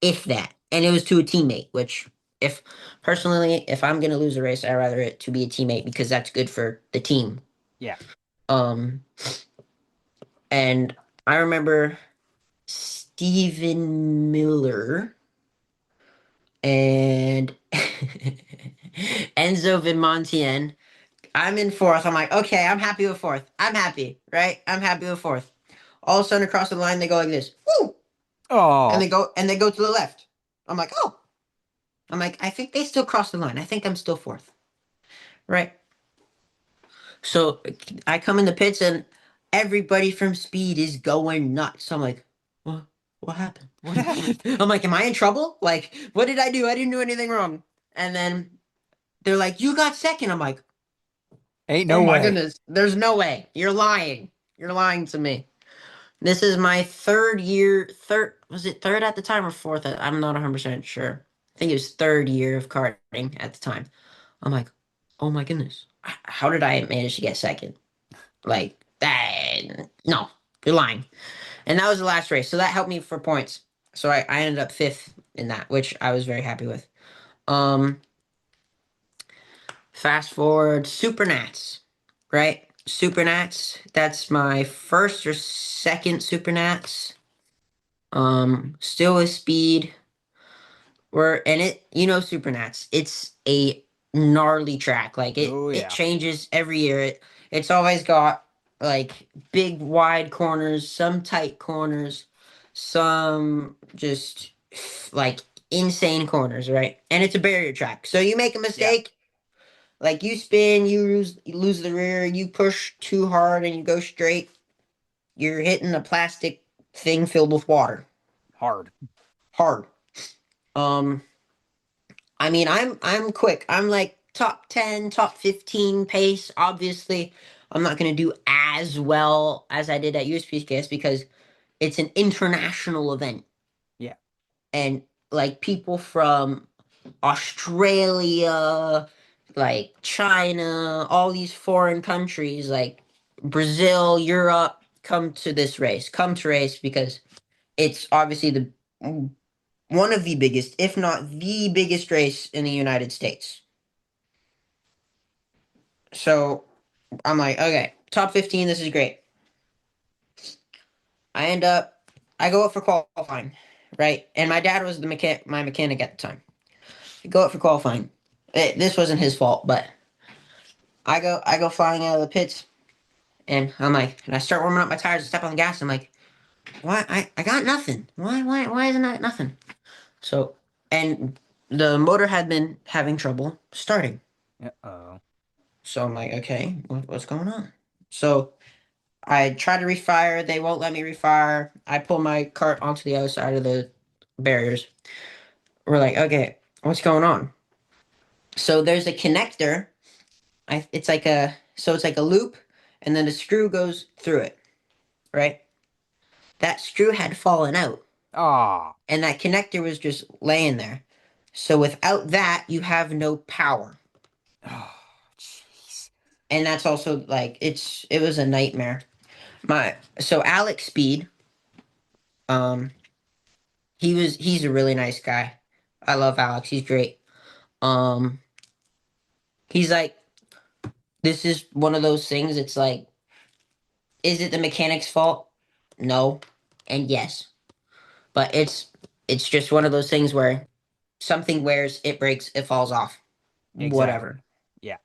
if that, and it was to a teammate. Which, if personally, if I'm gonna lose a race, I'd rather it to be a teammate because that's good for the team. Yeah. Um, and I remember Stephen Miller and Enzo Montiel. I'm in fourth. I'm like, okay, I'm happy with fourth. I'm happy, right? I'm happy with fourth. All of a sudden, across the line, they go like this, woo, and Oh. they go to the left. I'm like, oh, I'm like, I think they still crossed the line. I think I'm still fourth. Right. So I come in the pits and everybody from speed is going nuts. I'm like, what? What happened? What happened? I'm like, am I in trouble? Like, what did I do? I didn't do anything wrong. And then they're like, you got second. I'm like, Ain't oh no my way. goodness, there's no way. You're lying. You're lying to me. This is my third year. Third, was it third at the time or fourth? I'm not 100% sure. I think it was third year of karting at the time. I'm like, oh my goodness, how did I manage to get second? Like that? No, you're lying. And that was the last race, so that helped me for points. So I ended up fifth in that, which I was very happy with. Um, Fast forward, Super Nats, right? Super Nats. That's my first or second Super Nats. Still with speed. And it, Super Nats. It's a gnarly track. Like Oh it yeah. changes every year. It's always got like big wide corners, some tight corners, some just like insane corners, right? And it's a barrier track. So you make a Yeah. mistake, like you spin, you lose the rear, you push too hard and you go straight, you're hitting a plastic thing filled with water. Hard. Hard. Um I mean, I'm quick. I'm like top 10, top 15 pace. Obviously, I'm not going to do as well as I did at USPCS because it's an international event. Yeah. And like people from Australia, like China, all these foreign countries, like Brazil, Europe, come to this race. Come to race because it's obviously the one of the biggest, if not the biggest race in the United States. So I'm like, okay, top 15, this is great. I end up, I go up for qualifying, right? And my dad was my mechanic at the time. I go up for qualifying. This wasn't his fault, but I go flying out of the pits, and I'm like, and I start warming up my tires and step on the gas. I'm like, why? I got nothing. Why isn't that nothing? So, and the motor had been having trouble starting. Uh-oh. So I'm like, okay, what's going on? So I try to refire. They won't let me refire. I pull my cart onto the other side of the barriers. We're like, okay, what's going on? So there's a connector. It's like a loop, and then a screw goes through it, right? That screw had fallen out, Ah. and that connector was just laying there. So without that, you have no power. Oh, jeez. And that's also like it was a nightmare. My so Alex Speed, um, he's a really nice guy. I love Alex. He's great. Um, he's like, this is one of those things. It's like, is it the mechanic's fault? No, and yes, but it's just one of those things where something wears, it breaks, it falls off, Exactly. whatever. Yeah.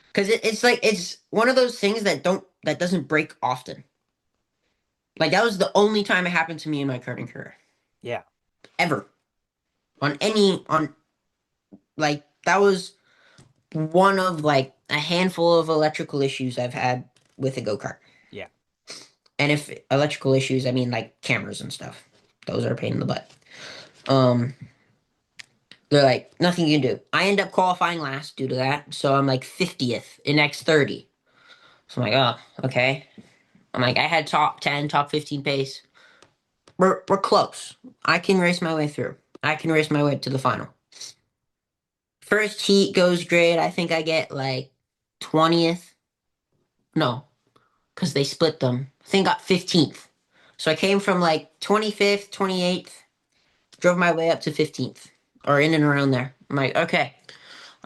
Because it's like it's one of those things that doesn't break often. Like that was the only time it happened to me in my karting career Yeah. ever on like that was one of like a handful of electrical issues I've had with a go-kart. Yeah. And if electrical issues, I mean like cameras and stuff. Those are a pain in the butt. Um, they're like nothing you can do. I end up qualifying last due to that, so I'm like 50th in X30. So I'm like, oh, okay. I'm like, I had top 10, top 15 pace. We're close. I can race my way through. I can race my way to the final. First heat goes great. I think I get like 20th. No, because they split them. I think I got 15th. So I came from like 25th, 28th, drove my way up to 15th or in and around there. I'm like, okay,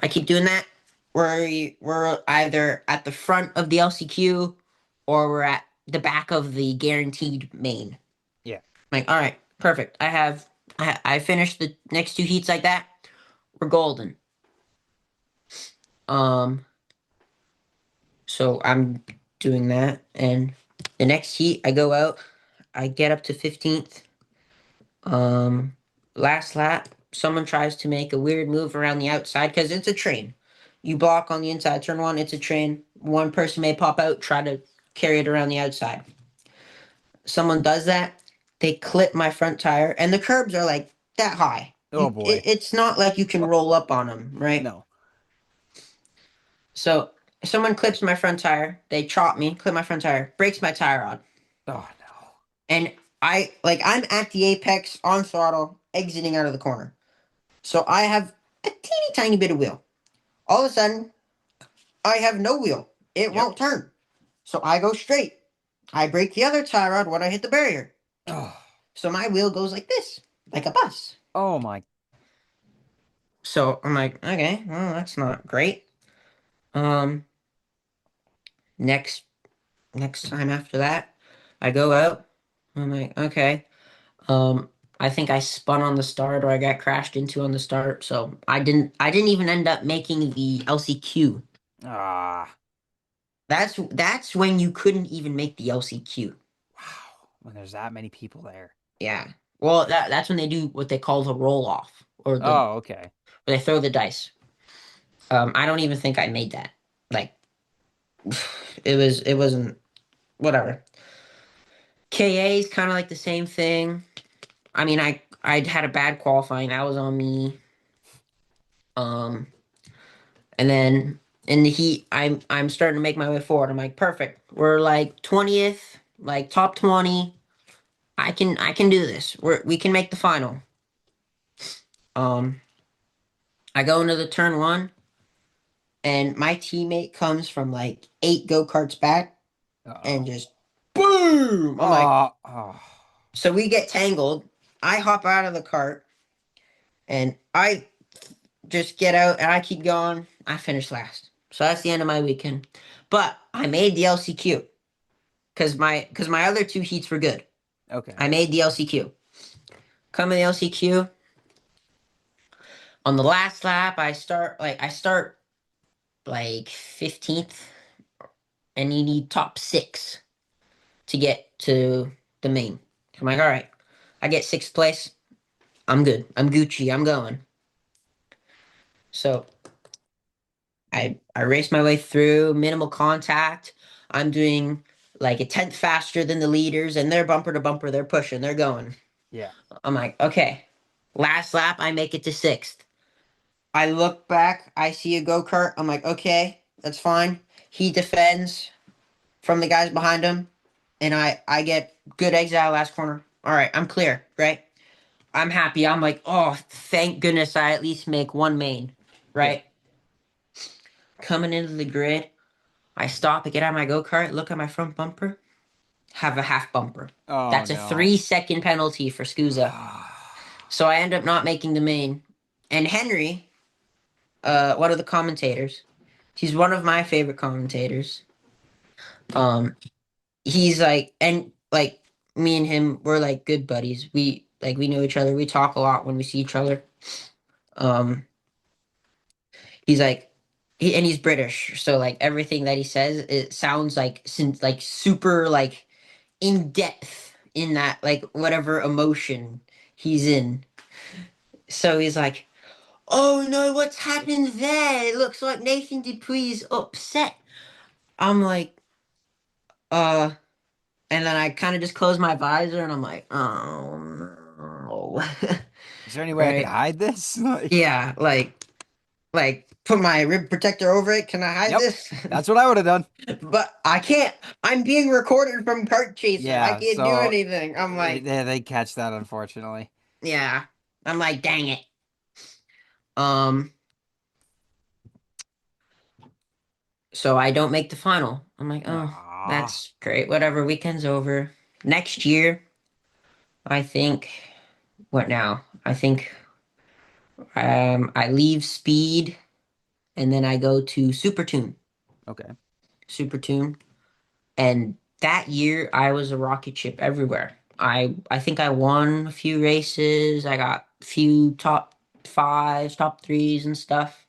I keep doing that. We're either at the front of the LCQ or we're at the back of the guaranteed main. Yeah. I'm like, all right, perfect. I finished the next two heats like that. We're golden. Um, so I'm doing that, and the next heat I go out. I get up to 15th. Um, Last lap. someone tries to make a weird move around the outside because it's a train. You block on the inside, turn one, it's a train. One person may pop out, try to carry it around the outside. Someone does that, they clip my front tire, and the curbs are like that high. Oh boy. It's not like you can roll up on them, right? No. So someone clips my front tire, they chop me, clip my front tire, breaks my tire rod, Oh no. and I'm at the apex on throttle, exiting out of the corner. So I have a teeny tiny bit of wheel. All of a sudden, I have no wheel. It Yep. won't turn. So I go straight. I break the other tie rod when I hit the barrier. Oh. So my wheel goes like this, like a bus. Oh my. So I'm like, okay, well, that's not great. Um, next next time after that, I go out. I'm like, okay. Um, I think I spun on the start or I got crashed into on the start. So I didn't even end up making the LCQ. Ah. That's when you couldn't even make the LCQ. Wow. When there's that many people there. Yeah. Well, that's when they do what they call the roll off or Oh, okay. where they throw the dice. I don't even think I made that. Like it wasn't whatever. KA is kind of like the same thing. I mean, I'd had a bad qualifying. That was on me. Um, and then in the heat, I'm starting to make my way forward. I'm like, perfect. We're like 20th, like top 20. I can do this. We can make the final. Um, I go into the turn one, and my teammate comes from like 8 go-karts back and Uh-oh. just boom. I'm like, Oh. so we get tangled. I hop out of the cart and I just get out and I keep going. I finish last. So that's the end of my weekend. But I made the LCQ because my other two heats were good. Okay. I made the LCQ. Come in the LCQ. On the last lap, I start like 15th, and you need top six to get to the main. I'm like, all right, I get sixth place. I'm good. I'm Gucci. I'm going. So I race my way through minimal contact. I'm doing like a tenth faster than the leaders, and they're bumper to bumper. They're pushing. They're going. Yeah. I'm like, okay. Last lap, I make it to sixth. I look back. I see a go kart. I'm like, okay, that's fine. He defends from the guys behind him, and I get good exit out of last corner. All right, I'm clear. Right. I'm happy. I'm like, oh, thank goodness I at least make one main. Yeah. Right. Coming into the grid, I stop, I get out of my go kart, look at my front bumper, have a half bumper. Oh That's a no. 3-second penalty for Scusa. So I end up not making the main. And Henry, one of the commentators, he's one of my favorite commentators. Um, he's like, and like me and him, we're like good buddies. We know each other. We talk a lot when we see each other. Um, he's like, and he's British, so like everything that he says, it sounds like since like super like in depth in that like whatever emotion he's in. So he's like, "Oh no, what's happened there? It looks like Nathan Dupuis is upset." I'm like, and then I kind of just close my visor and I'm like, "Oh no." Is there any way I could Right? hide this? Like, Yeah, like put my rib protector over it. Can I hide yep. this? That's what I would have done. But I can't. I'm being recorded from Kart Chaser. I Yeah, can't do so anything. I'm like, they catch that unfortunately. yeah. I'm like, dang it. Um, so I don't make the final. I'm like, oh, Ah. that's great. Whatever, weekend's over. Next year, I think, what now? I think I leave Speed and then I go to Super Tune. Okay. Super Tune. And that year I was a rocket ship everywhere. I think I won a few races. I got a few top fives, top threes and stuff.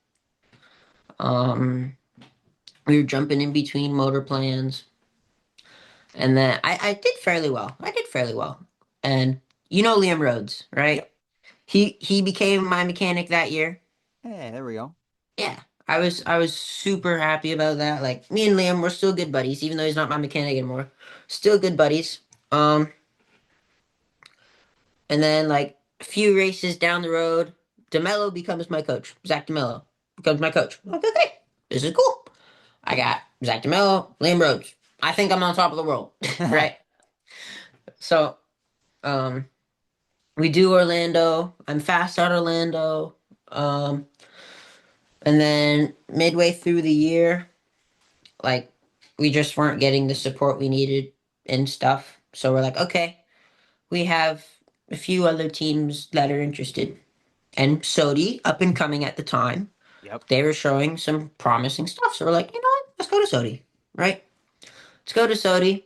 Um, we were jumping in between motor plans. And then I did fairly well. I did fairly well. And you know Liam Rhodes, right? Yep. He became my mechanic that year. Hey, there we go. Yeah. I was super happy about that. Like me and Liam, we're still good buddies, even though he's not my mechanic anymore. Still good buddies. And then like a few races down the road, DeMello becomes my coach. Zach DeMello becomes my coach. I'm like, okay, this is cool. I got Zach DeMello, Liam Rhodes. I think I'm on top of the world, right? So, um, we do Orlando. I'm fast at Orlando. Um, and then midway through the year, like we just weren't getting the support we needed and stuff. So we're like, okay, we have a few other teams that are interested. And Sodi, up and coming at the time, Yep. they were showing some promising stuff. So we're like, you know what? Let's go to Sodi, right? Let's go to Sodi.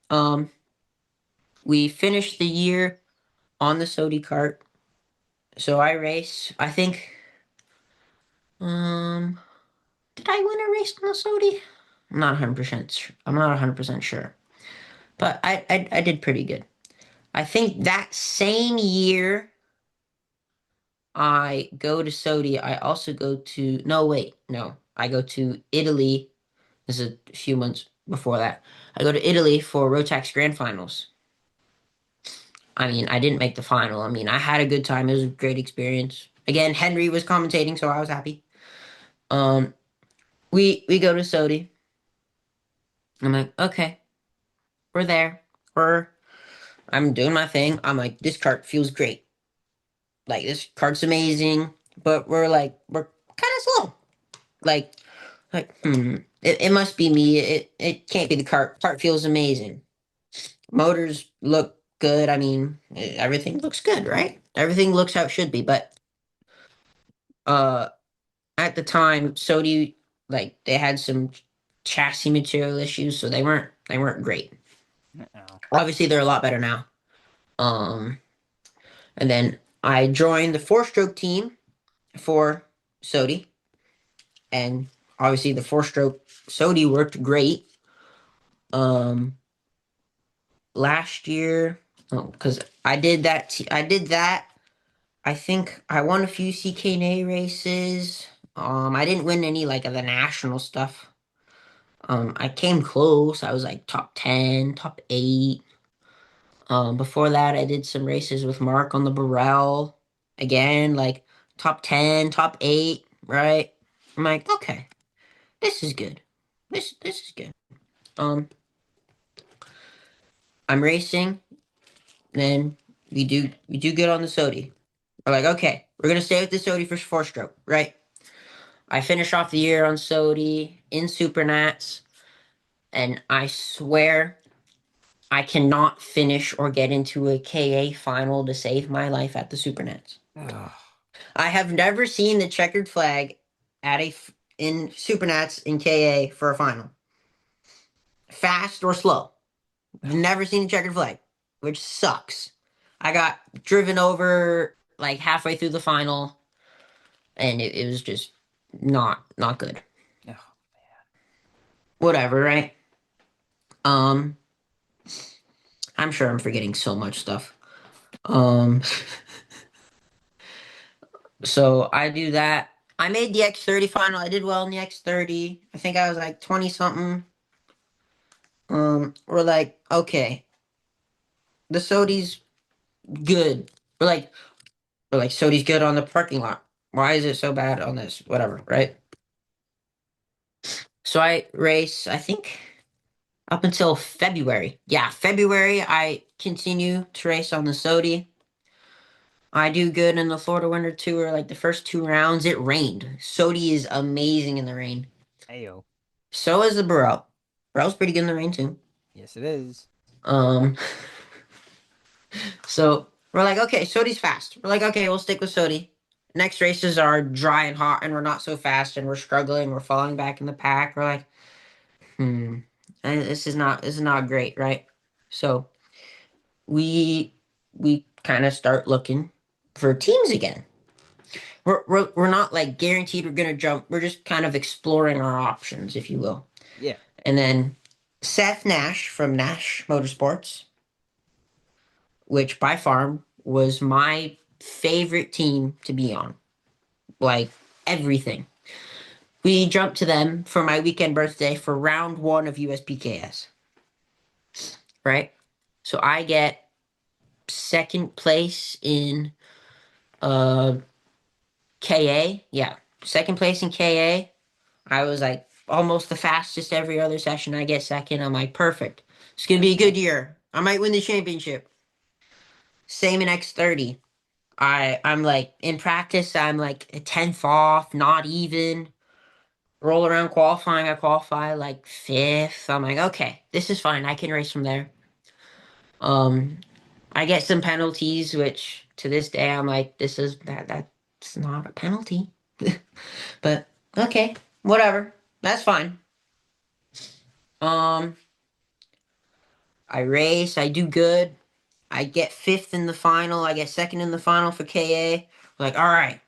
Um, we finished the year on the Sodi cart. So I race. I think. Um, did I win a race on the Sodi? I'm not 100% sure, but I did pretty good. I think that same year I go to Sodi. I also go to no wait no I go to Italy. This is a few months before that. I go to Italy for Rotax Grand Finals. I mean, I didn't make the final. I mean, I had a good time. It was a great experience. Again, Henry was commentating, so I was happy. Um, we go to Sodi. I'm like, okay, we're there. I'm doing my thing. I'm like, this cart feels great. Like this cart's amazing, but we're kind of slow. Like it must be me. It can't be the cart. Cart feels amazing. Motors look good. I mean, everything looks good, right? Everything looks how it should be. But uh, at the time, Sodi like they had some chassis material issues, so they weren't great. Uh-oh. Obviously, they're a lot better now. Um, and then I joined the four-stroke team for Sodi, and obviously the four-stroke Sodi worked great. Um, last year, because I did that. I think I won a few CKNA races. I didn't win any like of the national stuff. I came close. I was like top 10, top 8. Before that, I did some races with Mark on the Burrell. Again, like top 10, top 8, right? I'm like, okay, this is good. This is good. Um, I'm racing, then we do good on the Sodi. We're like, okay, we're gonna stay with the Sodi for four stroke, right? I finish off the year on Sodi in Supernats, and I swear I cannot finish or get into a KA final to save my life at the Supernats. Ugh. I have never seen the checkered flag in Supernats in KA for a final, fast or slow. Never seen the checkered flag, which sucks. I got driven over like halfway through the final, and it was just not good. Ugh. Whatever, right? Um, I'm sure I'm forgetting so much stuff. Um, so I do that. I made the X30 final. I did well in the X30. I think I was like 20 something. We're like, okay, the Sodi's good. We're like, Sodi's good on the parking lot. Why is it so bad on this? Whatever, right? So I race, I think up until February. Yeah, February, I continue to race on the Sodi. I do good in the Florida Winter Tour, like the first 2 rounds. It rained. Sodi is amazing in the rain. Ayo. So is the Burrell. Burrell's pretty good in the rain too. Yes, it is. Um, so we're like, okay, Sodi's fast. We're like, okay, we'll stick with Sodi. Next races are dry and hot, and we're not so fast, and we're struggling. We're falling back in the pack. We're like, this is not great, right? So we we kind of start looking for teams again. We're not like guaranteed we're gonna jump. We're just kind of exploring our options, if you will. Yeah. And then Seth Nash from Nash Motorsports, which by far was my favorite team to be on. Like everything. We jumped to them for my weekend birthday for round one of USPKS, right? So I get second place in uh KA. Yeah, second place in KA. I was like almost the fastest every other session. I get second. I'm like, perfect. It's gonna be That's a good nice. year. I might win the championship. Same in X30. I'm like in practice, I'm like a tenth off, not even. Roll around qualifying, I qualify like fifth. I'm like, okay, this is fine. I can race from there. Um, I get some penalties, which to this day I'm like, that's not a penalty. But okay, whatever. That's fine. Um, I race, I do good. I get fifth in the final. I get second in the final for KA. Like, all right,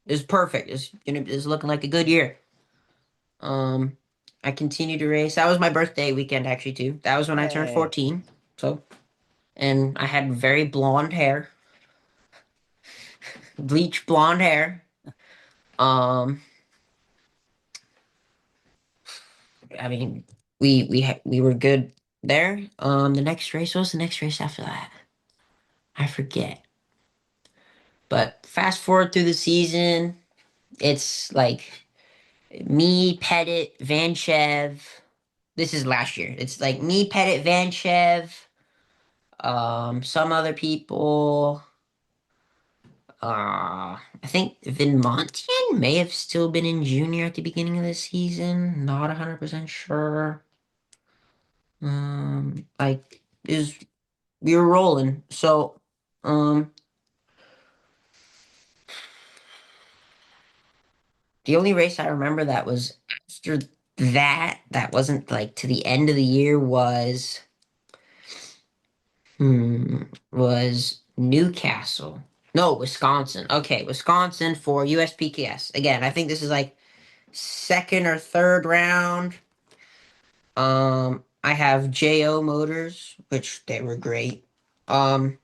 this is perfect. It's looking like a good year. Um, I continue to race. That was my birthday weekend actually too. That was when I turned Hey. 14. So, and I had very blonde hair, bleach blonde hair. Um, I mean, we were good there. The next race, what was the next race after that? I forget. But fast forward through the season, it's like me, Pettit, Vanchev. This is last year. It's like me, Pettit, Vanchev, some other people. I think Vin Montian may have still been in junior at the beginning of the season. Not 100% sure. Like is we were rolling. So, um, the only race I remember that was after that wasn't like to the end of the year was Newcastle. No, Wisconsin. Okay, Wisconsin for USPKS. Again, I think this is like second or third round. I have JO Motors, which they were great. Um,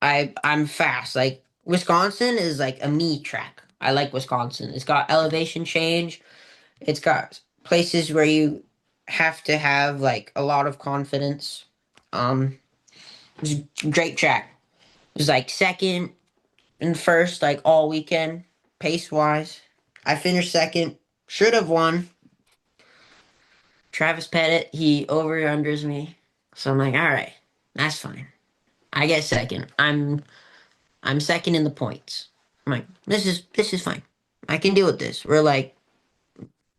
I'm fast. Like Wisconsin is like a me track. I like Wisconsin. It's got elevation change. It's got places where you have to have like a lot of confidence. It's a great track. It was like second and first like all weekend pace wise. I finished second. Should have won. Travis Pettit, he over unders me. So I'm like, all right, that's fine. I get second. I'm second in the points. I'm like, this is fine. I can deal with this. We're like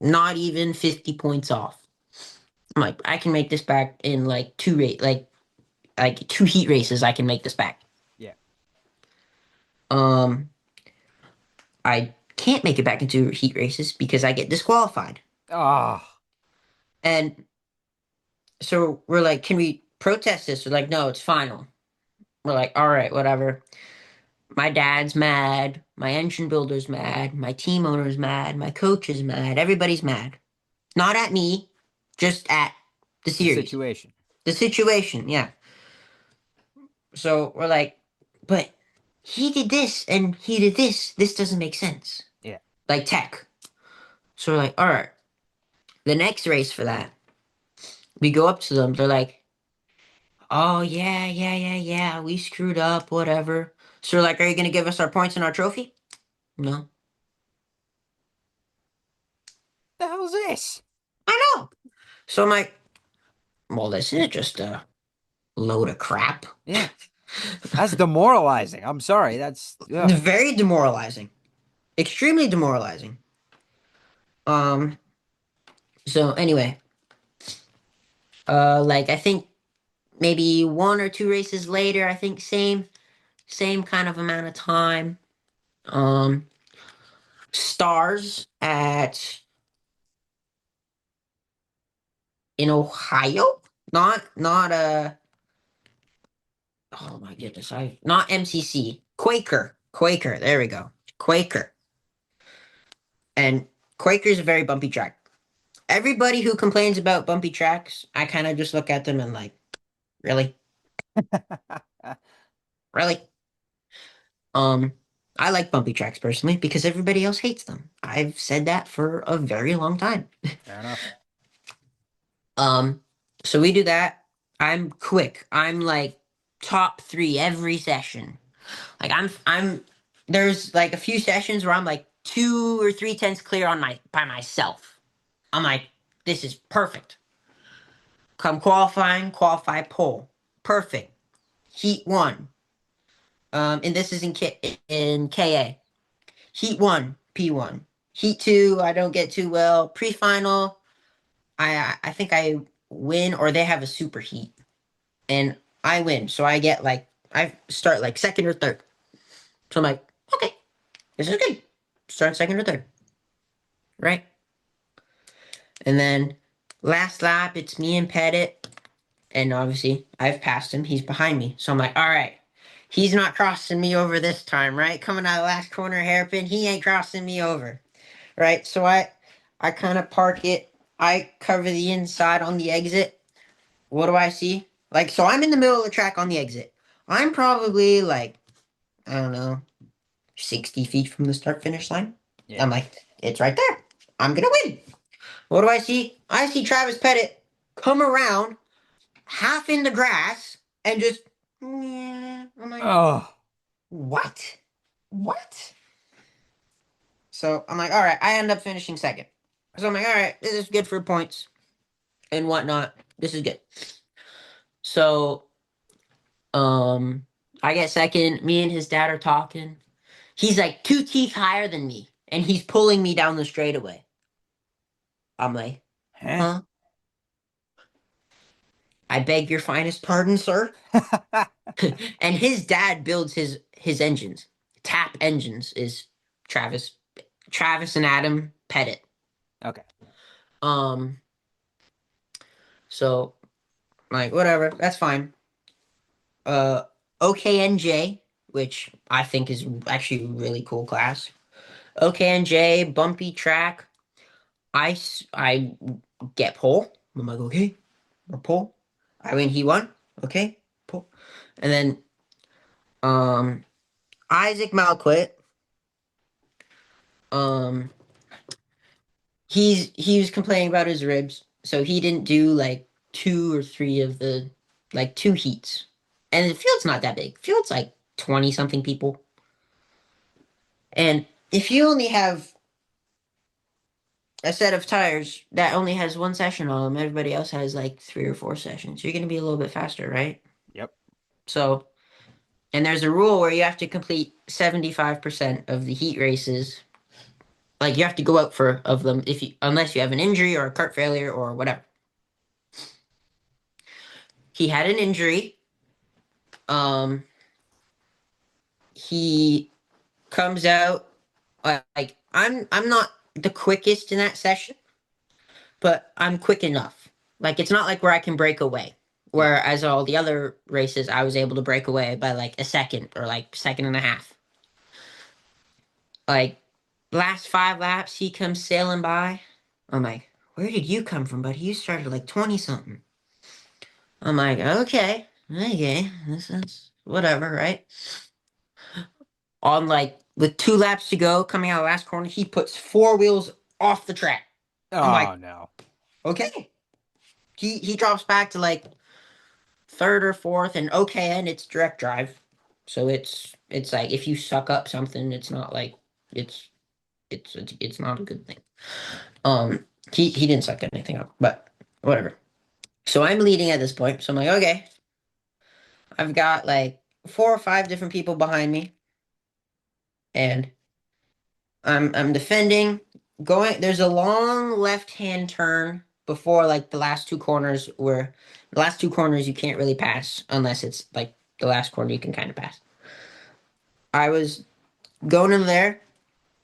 not even 50 points off. I'm like, I can make this back in like like two heat races. I can make this back. Yeah. Um, I can't make it back into heat races because I get disqualified. Oh, And so we're like, can we protest this? We're like, no, it's final. We're like, all right, whatever. My dad's mad. My engine builder's mad. My team owner's mad. My coach is mad. Everybody's mad. Not at me, just at the the series. situation. The situation, yeah. So we're like, but he did this and he did this. This doesn't make sense. Yeah. Like tech. So we're like, all right. The next race for that, we go up to them. They're like, oh, yeah, yeah, yeah, yeah. We screwed up, whatever. So we're like, are you going to give us our points and our trophy? No. The hell's this? I know. So I'm like, well, this is just a load of crap. Yeah. That's demoralizing. I'm sorry. That's ugh. Very demoralizing. Extremely demoralizing. Um, so anyway, like I think maybe one or two races later, I think same kind of amount of time. Um, Stars at in Ohio, not oh my goodness, I not MCC Quaker. There we go, Quaker, and Quaker's a very bumpy track. Everybody who complains about bumpy tracks, I kind of just look at them and like, really, really. Um, I like bumpy tracks personally because everybody else hates them. I've said that for a very long time. Fair enough. Um, so we do that. I'm quick. I'm like top three every session. Like there's like a few sessions where I'm like 2 or 3 tenths clear on my by myself. I'm like, this is perfect. Come qualifying, qualify pole. Perfect. Heat one. And this is in KA. Heat one, P1. Heat two, I don't get too well. Pre-final, I think I win or they have a super heat. And I win. So I get like I start like second or third. So I'm like, okay, this is good. Start second or third. Right? And then last lap, it's me and Pettit. And obviously I've passed him. He's behind me. So I'm like, all right. He's not crossing me over this time, right? Coming out of the last corner hairpin, he ain't crossing me over. Right? So I kind of park it. I cover the inside on the exit. What do I see? Like, so I'm in the middle of the track on the exit. I'm probably like, I don't know, 60 feet from the start finish line. Yeah. I'm like, it's right there. I'm gonna win. What do I see? I see Travis Pettit come around half in the grass and just, yeah. I'm like, Oh, what? What? So I'm like, all right, I end up finishing second. So I'm like, all right, this is good for points and whatnot. This is good. So, um, I get second. Me and his dad are talking. He's like 2 teeth higher than me, and he's pulling me down the straightaway. I'm like, huh? huh? I beg your finest pardon, sir. And his dad builds his engines. Tap engines is Travis, Travis and Adam Pettit. Okay. Um, so like whatever, that's fine. Uh, OKNJ, which I think is actually a really cool class. OKNJ, bumpy track. I get pole. I'm like, okay, or pole. I mean, he won. Okay, pole. And then um Isaac Malquit. Um, he was complaining about his ribs, so he didn't do like 2 or 3 of the like 2 heats. And the field's not that big. Field's like 20 something people. And if you only have a set of tires that only has one session on them, everybody else has like 3 or 4 sessions. You're gonna be a little bit faster, right? Yep. So, and there's a rule where you have to complete 75% of the heat races. Like you have to go out for of them if you unless you have an injury or a cart failure or whatever. He had an injury. Um, he comes out like I'm not the quickest in that session, but I'm quick enough. Like it's not like where I can break away. Yeah. Whereas all the other races, I was able to break away by like a second or like second and a half. Like last 5 laps, he comes sailing by. I'm like, where did you come from, buddy? You started like 20 something. I'm like, okay, that's whatever, right? On like with 2 laps to go, coming out of the last corner, he puts 4 wheels off the track. I'm Oh like, no. okay. He drops back to like third or fourth, and okay, and it's direct drive. So it's like if you suck up something, it's not like it's it's not a good thing. He didn't suck anything up, but whatever. So I'm leading at this point. So I'm like, okay, I've got like 4 or 5 different people behind me, and I'm defending. Going there's a long left hand turn before like the last 2 corners where the last 2 corners you can't really pass unless it's like the last corner you can kind of pass. I was going in there.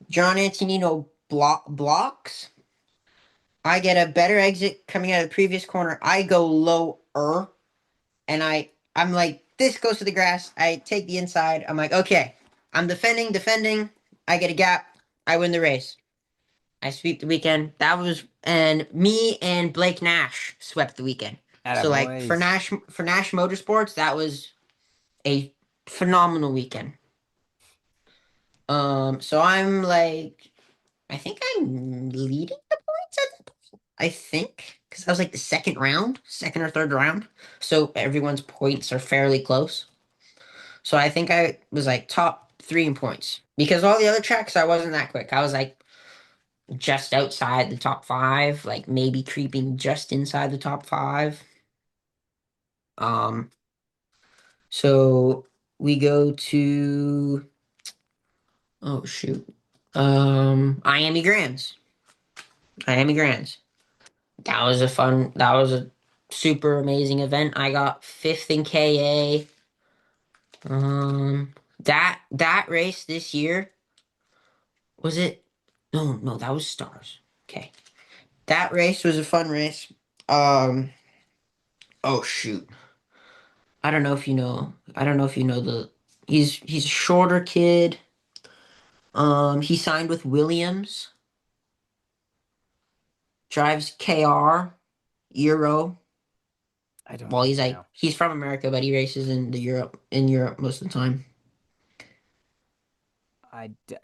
John Antonino blocks. I get a better exit coming out of the previous corner. I go lower and I'm like this goes to the grass. I take the inside. I'm like okay. I'm defending. I get a gap. I win the race. I sweep the weekend. That was and me and Blake Nash swept the weekend. Atta So like boys. For Nash Motorsports, that was a phenomenal weekend. So I'm like, I think I'm leading the points at the point. I think because I was like the second or third round. So everyone's points are fairly close. So I think I was like top three in points because all the other tracks I wasn't that quick. I was like just outside the top five, like maybe creeping just inside the top five. Um, so we go to oh shoot, Miami Grands. Miami Grands. That was a super amazing event. I got fifth in KA. That race this year was it? No, that was Stars. Okay, that race was a fun race. Um, oh shoot, I don't know if you know. I don't know if you know the. He's a shorter kid. He signed with Williams. Drives KR Euro. I don't Well, think I know. he's from America, but he races in Europe most of the time. I d-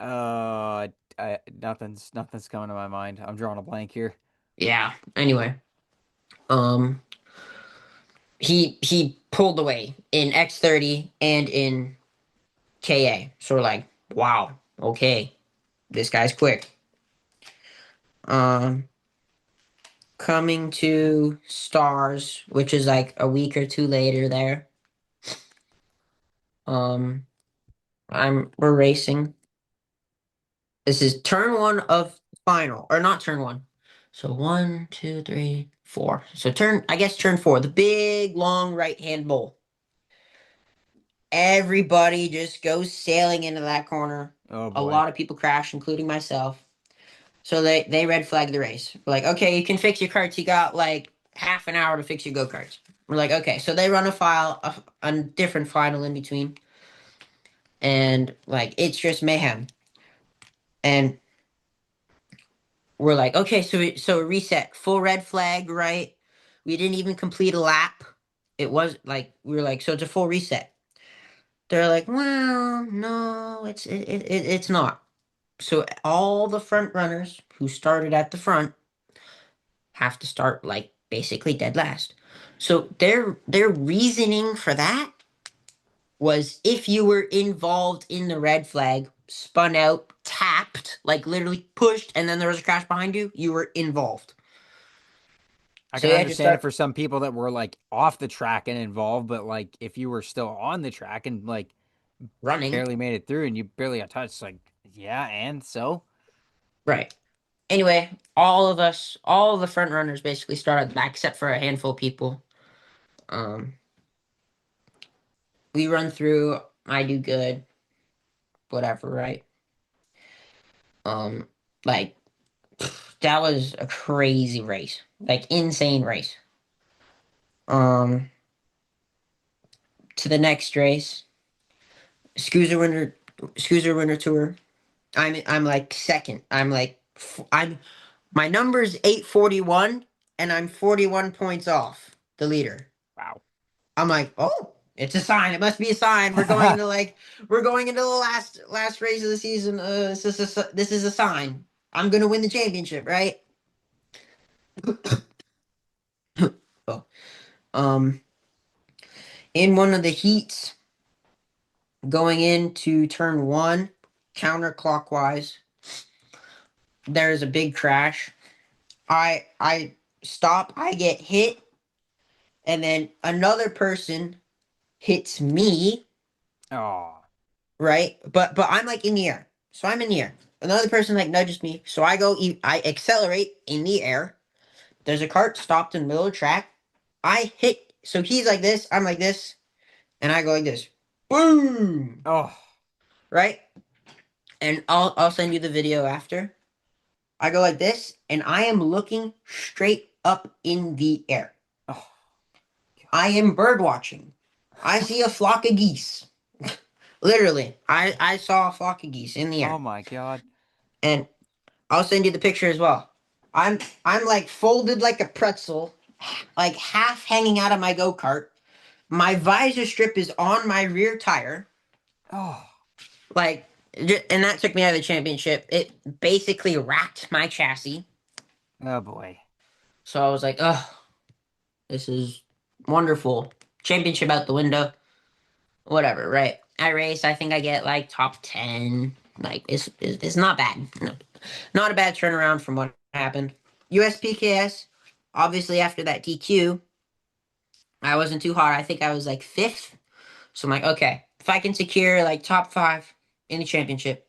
nothing's coming to my mind. I'm drawing a blank here. Yeah. Anyway, um, he pulled away in X30 and in KA. So we're like, wow, okay, this guy's quick. Um, coming to Stars, which is like a week or two later there. Um, we're racing. This is turn one of final, or not turn one. So one, two, three, four. So I guess turn four, the big long right hand bowl. Everybody just goes sailing into that corner. Oh A boy. lot of people crash, including myself. So they red flag the race. We're like, okay, you can fix your carts. You got like half an hour to fix your go karts. We're like, okay. So they run a different final in between, and like it's just mayhem. And we're like, okay, so reset, full red flag, right? We didn't even complete a lap. It was like we were like, so it's a full reset. They're like, well, no, it's not. So all the front runners who started at the front have to start like basically dead last. So their reasoning for that was if you were involved in the red flag, spun out, tapped, like literally pushed, and then there was a crash behind you, you were involved. I So can you had to understand it start for some people that were like off the track and involved, but like if you were still on the track and like running. barely made it through and you barely got touched, like yeah, and so Right. Anyway, all of the front runners basically start at the back except for a handful of people. Um, we run through, I do good, whatever, right? Um, like that was a crazy race, like insane race. Um, to the next race, Scusa Winter, Scusa Winter Tour. I'm like second. I'm my number is 841, and I'm 41 points off the leader. wow. I'm like, oh, it's a sign. It must be a sign. We're going into the last race of the season. This is a sign. I'm gonna win the championship, right? Oh, um, in one of the heats, going into turn one, counterclockwise, there's a big crash. I stop. I get hit, and then another person hits me, Oh, right? But I'm like in the air. So I'm in the air. Another person like nudges me. So I accelerate in the air. There's a cart stopped in the middle of the track. I hit so he's like this, I'm like this, and I go like this. Boom. oh, Right? And I'll send you the video after. I go like this, and I am looking straight up in the air. oh, I am bird watching. I see a flock of geese. Literally, I saw a flock of geese in the oh air. my God. And I'll send you the picture as well. I'm like folded like a pretzel, like half hanging out of my go-kart. My visor strip is on my rear tire. Oh, Like And that took me out of the championship. It basically racked my chassis. Oh boy. So I was like, oh, this is wonderful. Championship out the window. Whatever, right? I race. I think I get like top 10. Like, it's not bad. No, not a bad turnaround from what happened. USPKS, obviously, after that DQ, I wasn't too hot. I think I was like fifth. So I'm like, okay, if I can secure like top five in the championship,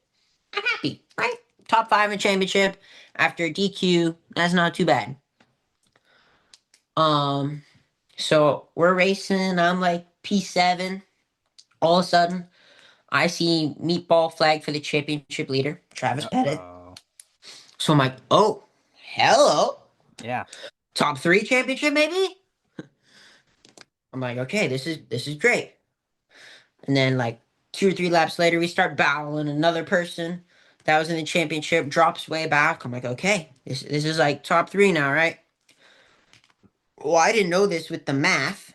I'm happy, right? Top five in championship after DQ, that's not too bad. Um, so we're racing. I'm like P7. All of a sudden, I see meatball flag for the championship leader, Travis Pettit. Uh-oh. So I'm like, oh, hello, Yeah. top three championship maybe. I'm like, okay, this is great. And then like 2 or 3 laps later, we start battling another person that was in the championship drops way back. I'm like, okay, this is like top three now, right? Well, I didn't know this with the math.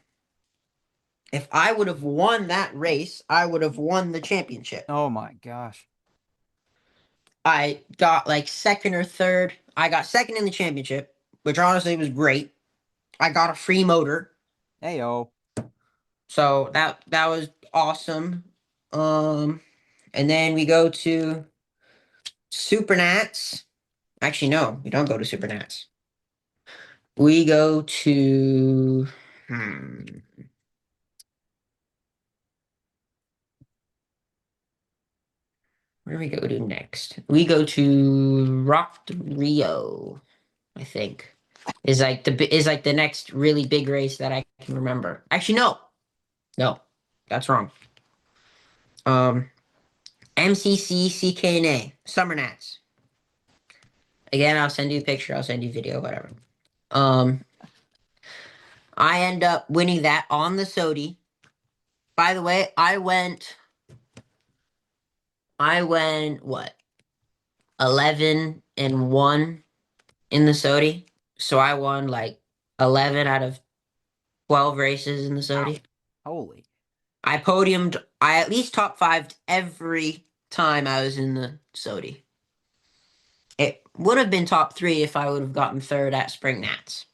If I would have won that race, I would have won the championship. Oh my gosh. I got like second or third. I got second in the championship, which honestly was great. I got a free motor, Heyo. so that was awesome. Um, and then we go to Supernats. Actually, no, we don't go to Supernats. We go to where do we go to next? We go to Rock Rio, I think. Is like the next really big race that I can remember. Actually, no. No. That's wrong. Um MCC CKNA, Summer Nats. Again, I'll send you a picture, I'll send you a video, whatever. Um I end up winning that on the Sodi. By the way, I went what? 11-1 in the Sodi. So I won like 11 out of 12 races in the Wow. Sodi. Holy. I podiumed, I at least top fived every time I was in the Sodi. It would have been top three if I would have gotten third at Spring Nats.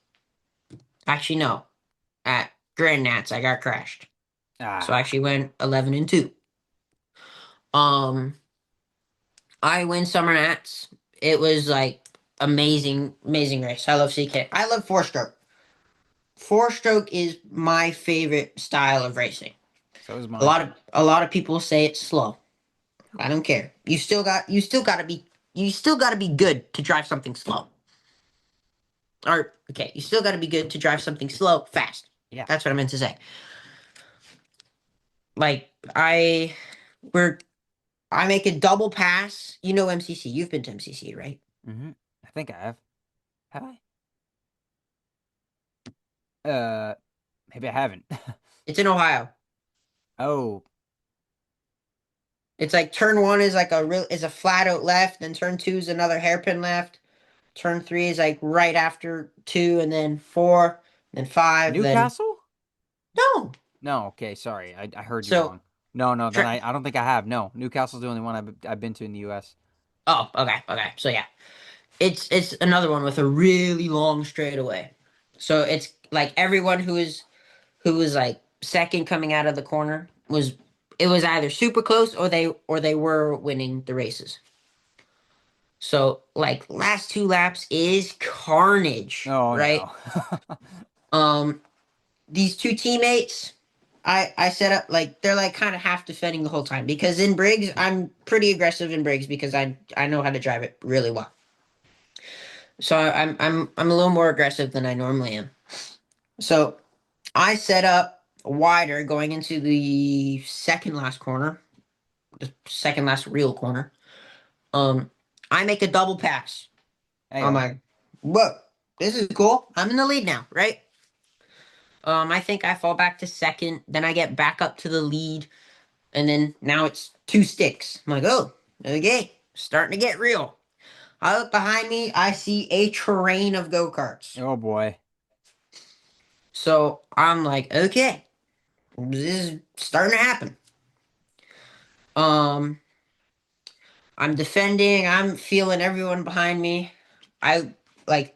Actually, no. At Grand Nats, I got crashed. So I Ah. actually went 11-2. Um, I win Summer Nats. It was like amazing, amazing race. I love CK. I love four stroke. Four stroke is my favorite style of racing. So is A mine. lot of a lot of people say it's slow. I don't care. You still gotta be good to drive something slow. Or okay, you still gotta be good to drive something slow fast. Yeah. That's what I meant to say. Like we're I make a double pass. You know MCC. You've been to MCC, right? Mm-hmm. I think I have. Have I? Maybe I haven't. It's in Ohio. Oh, It's like turn one is like a flat out left, then turn two is another hairpin left. Turn three is like right after two, and then four, then five, then Newcastle? no. No, okay, sorry. I heard you So wrong. No, no, then tra- I don't think I have. No, Newcastle's the only one I've been to in the US. oh, okay, okay. So yeah, it's another one with a really long straightaway. So it's like everyone who was like second coming out of the corner was it was either super close or they were winning the races. So like last 2 laps is carnage, Oh right? no. Um these two teammates I set up like they're like kind of half defending the whole time because in Briggs I'm pretty aggressive in Briggs because I know how to drive it really well. So I'm a little more aggressive than I normally am. So I set up wider going into the second last corner, the second last real corner. Um, I make a double pass. I'm Heyo. like, whoa, this is cool. I'm in the lead now, right? I think I fall back to second, then I get back up to the lead, and then now it's two sticks. I'm like, oh, okay, starting to get real. I look behind me, I see a train of go-karts. Oh boy. So I'm like, okay, this is starting to happen. Um, I'm defending. I'm feeling everyone behind me. I like.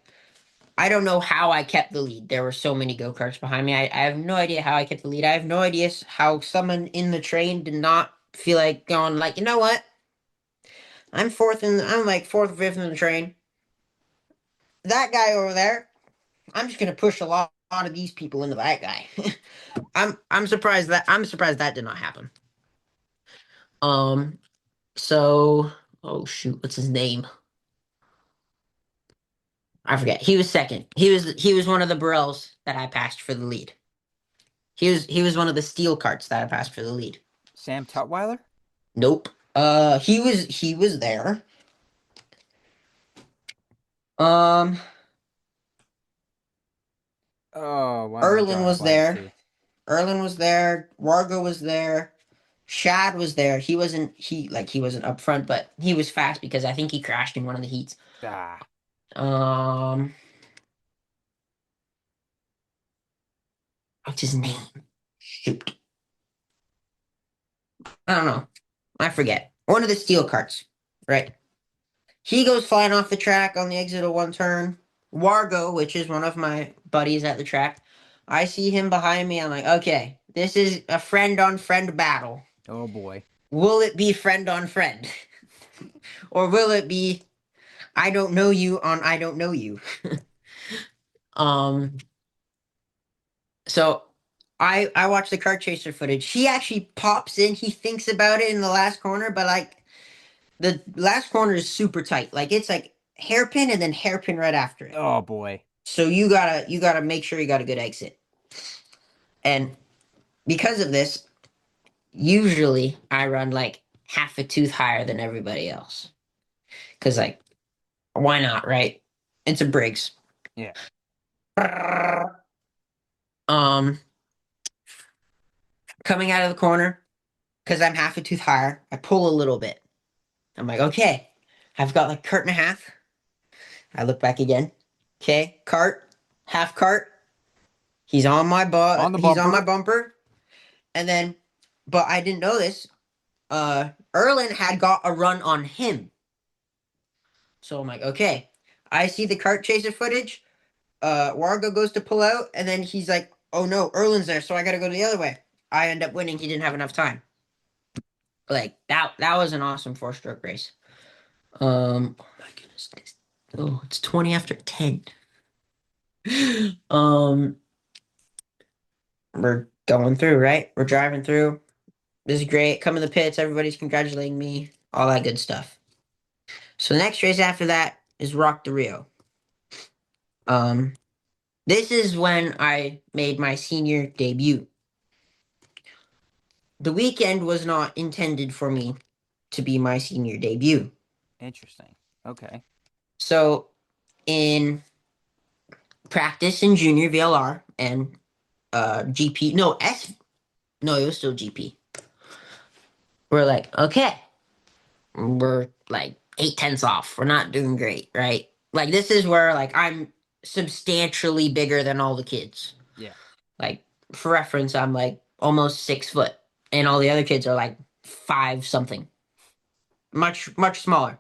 I don't know how I kept the lead. There were so many go karts behind me. I have no idea how I kept the lead. I have no idea how someone in the train did not feel like going like, you know what? I'm like fourth or fifth in the train. That guy over there, I'm just gonna push lot of these people into that guy. I'm surprised that did not happen. Um, so oh shoot, what's his name? I forget. He was second. He was one of the Burrells that I passed for the lead. He was one of the steel carts that I passed for the lead. Sam Tutwiler? Nope. He was there. Um, Oh, why am I Erlin drawing a was blank there. too? Erlin was there. Wargo was there. Shad was there. He wasn't up front, but he was fast because I think he crashed in one of the heats. Ah, Um, what's his name? Shoot. I don't know. I forget. One of the steel carts, right? He goes flying off the track on the exit of one turn. Wargo, which is one of my buddies at the track, I see him behind me. I'm like, okay, this is a friend on friend battle. oh boy. Will it be friend on friend? Or will it be I don't know you on I don't know you? Um, so I watch the car chaser footage. He actually pops in, he thinks about it in the last corner, but like the last corner is super tight. Like it's like hairpin and then hairpin right after it. Oh boy. So you gotta make sure you got a good exit. And because of this, usually I run like half a tooth higher than everybody else. Cause like, why not, right? It's a Briggs. Yeah. Um, coming out of the corner, because I'm half a tooth higher, I pull a little bit. I'm like, okay, I've got like cart and a half. I look back again. Okay, cart, half cart. He's on my On butt. the He's on my bumper. bumper. And then, but I didn't know this. Erlin had got a run on him. So I'm like, okay. I see the cart chaser footage. Wargo goes to pull out, and then he's like, oh no, Erlin's there, so I gotta go the other way. I end up winning. He didn't have enough time. Like that was an awesome four-stroke race. Oh my goodness. Oh, it's 20 after 10. Um, we're going through, right? We're driving through. This is great. Come in the pits, everybody's congratulating me, all that good stuff. So the next race after that is Rock the Rio. Um, this is when I made my senior debut. The weekend was not intended for me to be my senior debut. Interesting. Okay. So in practice in junior VLR and GP, no S, no, it was still GP. We're like, okay, we're like 8/10 off. We're not doing great, right? Like this is where like I'm substantially bigger than all the kids. Yeah. Like for reference, I'm like almost 6 foot, and all the other kids are like five something, much smaller.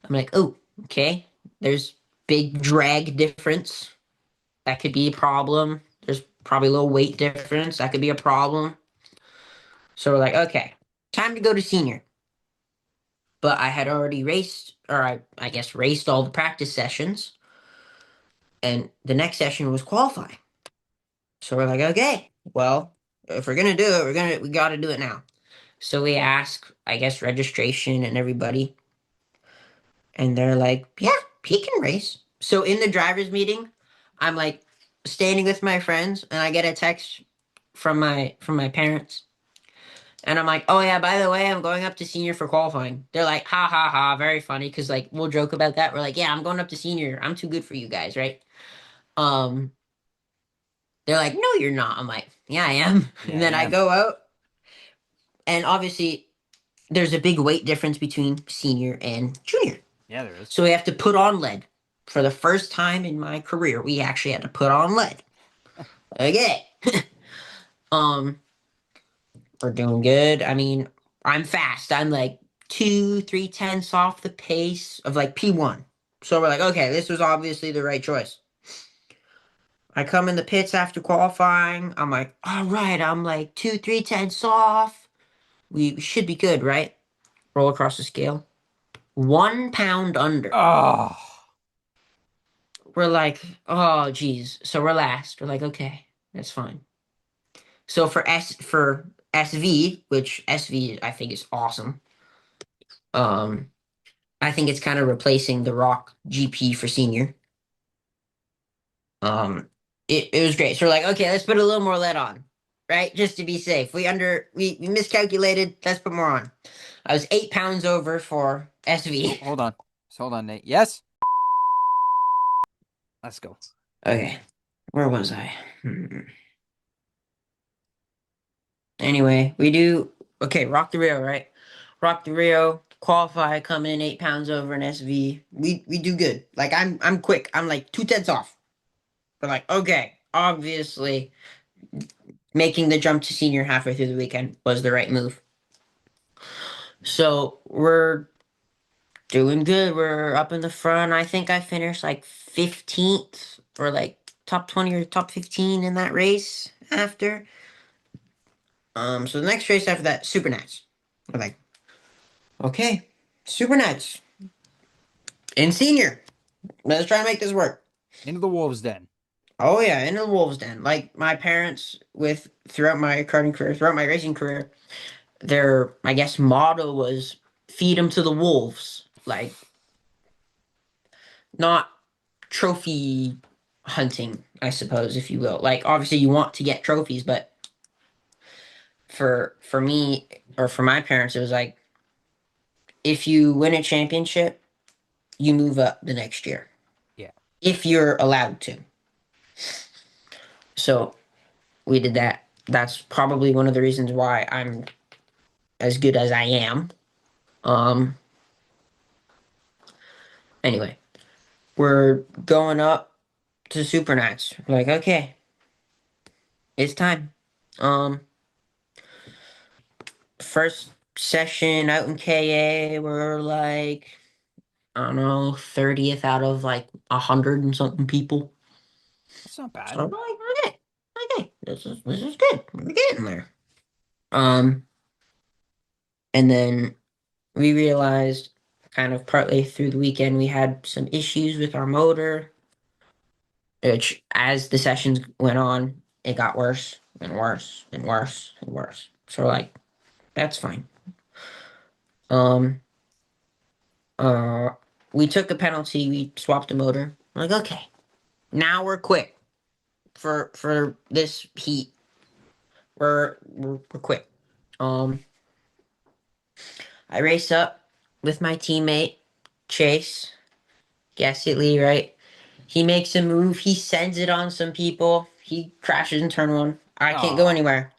I'm like, oh, okay. There's big drag difference. That could be a problem. There's probably a little weight difference. That could be a problem. So we're like, okay, time to go to senior. But I had already raced, or I guess raced all the practice sessions, and the next session was qualifying. So we're like, okay, well, if we're gonna do it, we gotta do it now. So we ask, I guess, registration and everybody, and they're like, yeah, he can race. So in the drivers meeting, I'm like standing with my friends, and I get a text from my parents, and I'm like, oh yeah, by the way, I'm going up to senior for qualifying. They're like, ha ha ha, very funny, because like we'll joke about that. We're like, yeah, I'm going up to senior. I'm too good for you guys, right? Um, they're like, no, you're not. I'm like, yeah, I am. Yeah, And I then I am. go out, and obviously there's a big weight difference between senior and junior. Yeah, there is. So we have to put on lead. For the first time in my career, we actually had to put on lead. Okay. um, we're doing good. I mean, I'm fast. I'm like two, 3/10 off the pace of like P1. So we're like, okay, this was obviously the right choice. I come in the pits after qualifying. I'm like, all right, I'm like two, 3/10 off. We should be good, right? Roll across the scale. 1 pound under. Oh, We're like, oh, geez. So we're last. We're like, okay, that's fine. So for SV, which SV I think is awesome. Um, I think it's kind of replacing the Rock GP for senior. Um, it was great. So we're like, okay, let's put a little more lead on, right? Just to be safe. We miscalculated. Let's put more on. I was 8 pounds over for SV. hold on. Just hold on, Nate. Yes? Let's go. Okay, where was I? Anyway, we do okay. Rock the Rio, right? Rock the Rio, qualify, come in 8 pounds over an SV. We do good. Like I'm quick. I'm like 2/10 off. But like, okay, obviously making the jump to senior halfway through the weekend was the right move. So we're doing good. We're up in the front. I think I finished like 15th or like top 20 or top 15 in that race after. So the next race after that, Super Nats. We're like, okay, Super Nats in senior. Let's try and make this work. Into the Wolves' Den. Oh yeah, into the Wolves Den. Like my parents with throughout my karting career, throughout my racing career, their I guess motto was feed them to the wolves. Like not trophy hunting, I suppose, if you will. Like obviously you want to get trophies, but for me or for my parents, it was like if you win a championship, you move up the next year. Yeah. If you're allowed to. So we did that. That's probably one of the reasons why I'm as good as I am. Um anyway, we're going up to Super Nights. We're like, okay, it's time. Um First session out in KA, we're like, I don't know, 30th out of like 100 and something people. That's not So bad. I'm like, okay, okay, this is good. We're getting there. Um, and then we realized kind of partly through the weekend we had some issues with our motor, which as the sessions went on, it got worse and worse and worse and worse. So we're like, that's fine. Um, uh, we took a penalty. We swapped the motor. I'm like, okay, now we're quick for this heat. We're quick. Um, I race up with my teammate Chase Gasket Lee. Right, he makes a move. He sends it on some people. He crashes in turn one. I can't go Oh, anywhere.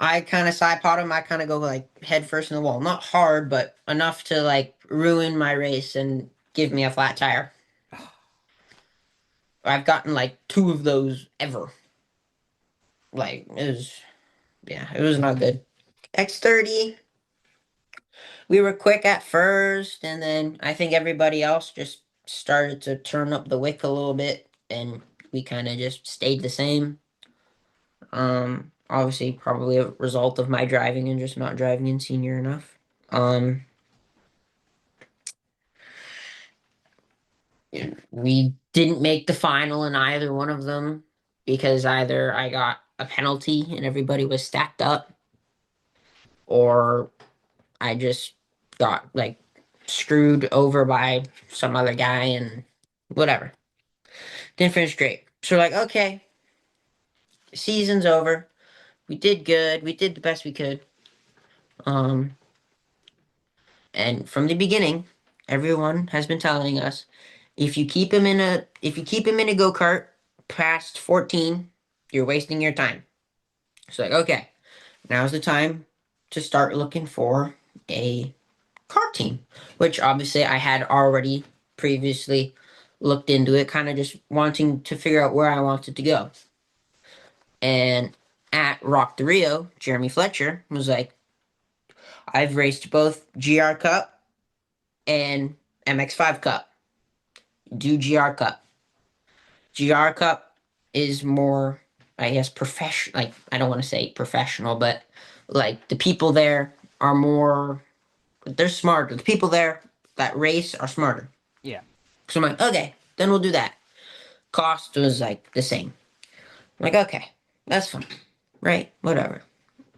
I kind of side pot him. I kind of go like head first in the wall. Not hard, but enough to like ruin my race and give me a flat tire. I've gotten like two of those ever. Like it was, yeah, it was not good. X30, we were quick at first, and then I think everybody else just started to turn up the wick a little bit, and we kind of just stayed the same. Obviously, probably a result of my driving and just not driving in senior enough. Um, we didn't make the final in either one of them because either I got a penalty and everybody was stacked up, or I just got like screwed over by some other guy and whatever. Didn't finish great. So we're like, okay, season's over. We did good. We did the best we could. Um, and from the beginning, everyone has been telling us if you keep him in a go-kart past 14, you're wasting your time. So like, okay, now's the time to start looking for a car team, which obviously I had already previously looked into it, kind of just wanting to figure out where I wanted to go. And at Rock the Rio, Jeremy Fletcher was like, I've raced both GR Cup and MX5 Cup. Do GR Cup. GR Cup is more, I guess, professional. Like, I don't want to say professional, but like the people there are more, they're smarter. The people there that race are smarter. Yeah. So I'm like, okay, then we'll do that. Cost was like the same. I'm like, okay, that's fine. Right? Whatever.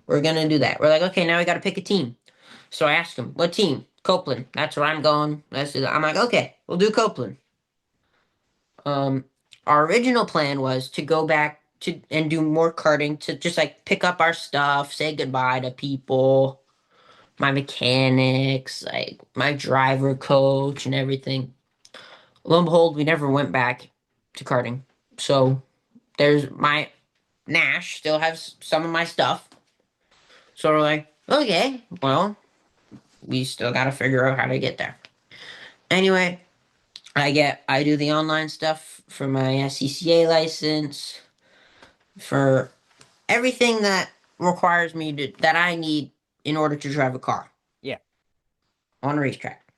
We're gonna do that. We're like, okay, now we gotta pick a team. So I asked him, what team? Copeland. That's where I'm going. Let's do that. I'm like, okay, we'll do Copeland. Um, our original plan was to go back to and do more karting to just like pick up our stuff, say goodbye to people, my mechanics, like my driver coach and everything. Lo and behold, we never went back to karting. So there's my Nash still has some of my stuff. So we're like, okay, well, we still gotta figure out how to get there. Anyway, I do the online stuff for my SCCA license, for everything that requires me to that I need in order to drive a car Yeah. on a racetrack.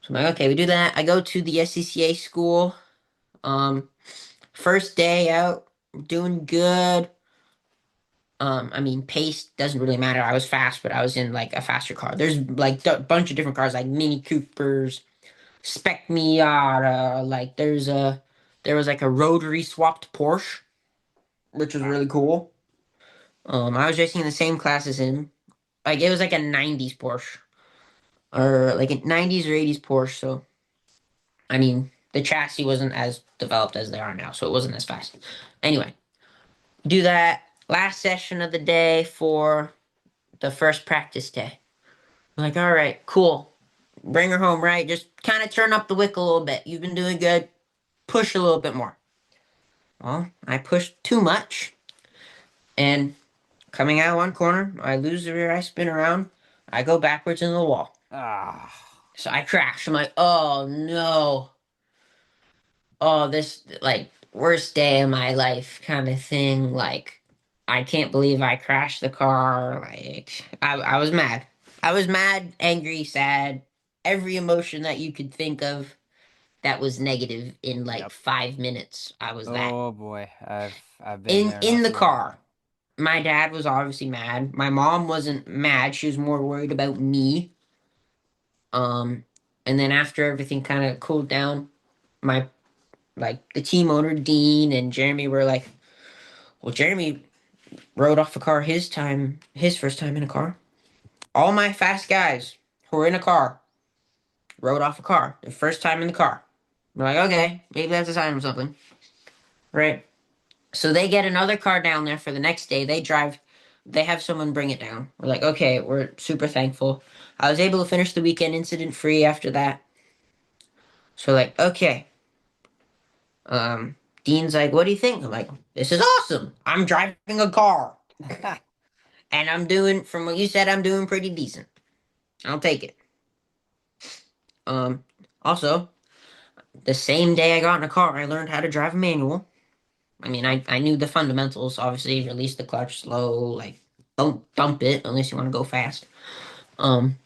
So I'm like, okay, we do that. I go to the SCCA school. Um, First day out, doing good. I mean, pace doesn't really matter. I was fast, but I was in like a faster car. There's like a bunch of different cars, like Mini Coopers, Spec Miata. Like there was like a rotary swapped Porsche, which was Wow. really cool. I was racing in the same class as him. Like it was like a '90s Porsche, or like a '90s or '80s Porsche. So I mean, the chassis wasn't as developed as they are now, so it wasn't as fast. Anyway, do that last session of the day for the first practice day. I'm like, all right, cool. Bring her home, right? Just kind of turn up the wick a little bit. You've been doing good. Push a little bit more. Well, I pushed too much, and coming out one corner, I lose the rear. I spin around. I go backwards into the wall. Ah. So I crash. I'm like, oh no. Oh, this like worst day of my life kind of thing. Like, I can't believe I crashed the car. Like, I was mad. I was mad, angry, sad, every emotion that you could think of that was negative in like Yep. 5 minutes. I was that. Oh boy. I've been In there, in not the to lie. car, my dad was obviously mad. My mom wasn't mad. She was more worried about me. Um, and then after everything kind of cooled down, my like the team owner Dean and Jeremy were like, well, Jeremy rode off a car his first time in a car. All my fast guys who were in a car rode off a car, their first time in the car. We're like, okay, maybe that's a sign of something. Right. So they get another car down there for the next day. They drive, they have someone bring it down. We're like, okay, we're super thankful. I was able to finish the weekend incident free after that. So like, okay. Dean's like, what do you think? I'm like, this is awesome. I'm driving a car. And I'm doing, from what you said, I'm doing pretty decent. I'll take it. Um, Also, the same day I got in a car, I learned how to drive a manual. I mean, Yep. I knew the fundamentals. Obviously, release the clutch slow, like don't dump it unless you want to go fast. Um,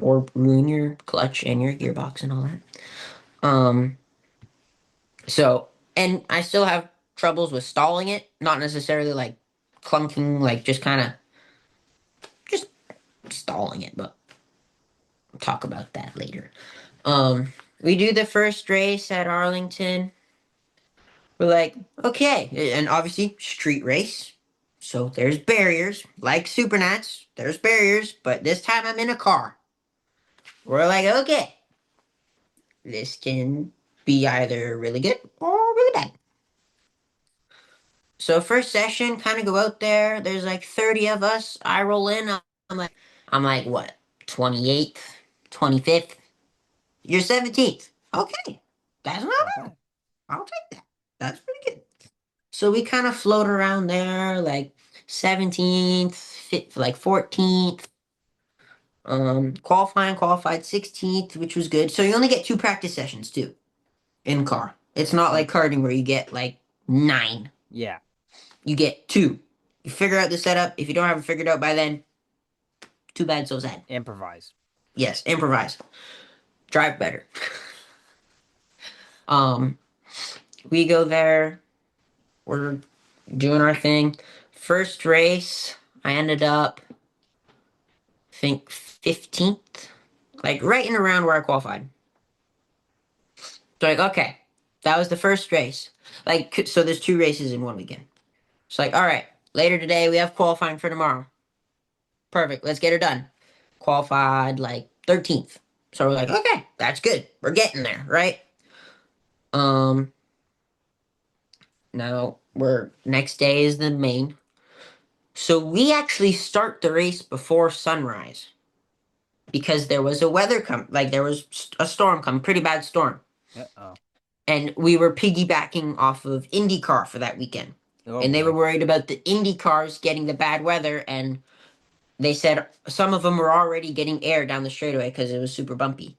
or ruin your clutch and your gearbox and all that. Um, so and I still have troubles with stalling it, not necessarily like clunking, like just kind of just stalling it, but we'll talk about that later. We do the first race at Arlington. We're like, okay, and obviously street race. So there's barriers, like Supernats. There's barriers, but this time I'm in a car. We're like, okay, this can be either really good or really bad. So first session, kind of go out there. There's like 30 of us. I roll in. I'm like, what? 28th, 25th. You're 17th. Okay, that's not Not bad. bad. I'll take that. That's pretty good. So we kind of float around there, like 17th, like 14th. Qualified 16th, which was good. So you only get two practice sessions too in car. It's not like Okay. karting where you get like nine. Yeah. You get two. You figure out the setup. If you don't have it figured out by then, Too bad, so sad. Improvise. Yes, improvise. Drive better. Um, we go there. We're doing our thing. First race, I ended up, I think 15th, like right in around where I qualified. So like, okay, that was the first race. Like, so there's two races in one weekend. It's like, all right, later today we have qualifying for tomorrow. Perfect, let's get her done. Qualified like 13th. So we're like, okay, that's good. We're getting there, right? Um, Now we're next day is the main. So we actually start the race before sunrise because there was a weather like there was a storm come, pretty bad storm. Uh-oh. And we were piggybacking off of IndyCar for that weekend. Oh And they were boy. worried about the Indy cars getting the bad weather, and they said some of them were already getting air down the straightaway because it was super bumpy.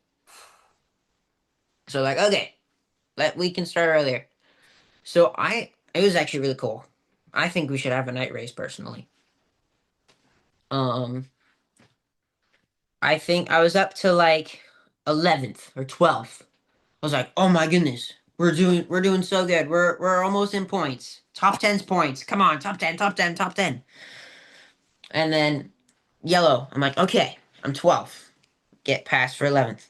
So like, okay, we can start earlier. So it was actually really cool. I think we should have a night race personally. Um, I think I was up to like 11th or 12th. I was like, "Oh my goodness. We're doing so good. We're almost in points. Top 10's points. Come on, top 10, top 10, top 10." And then yellow. I'm like, "Okay, I'm 12th. Get past for 11th."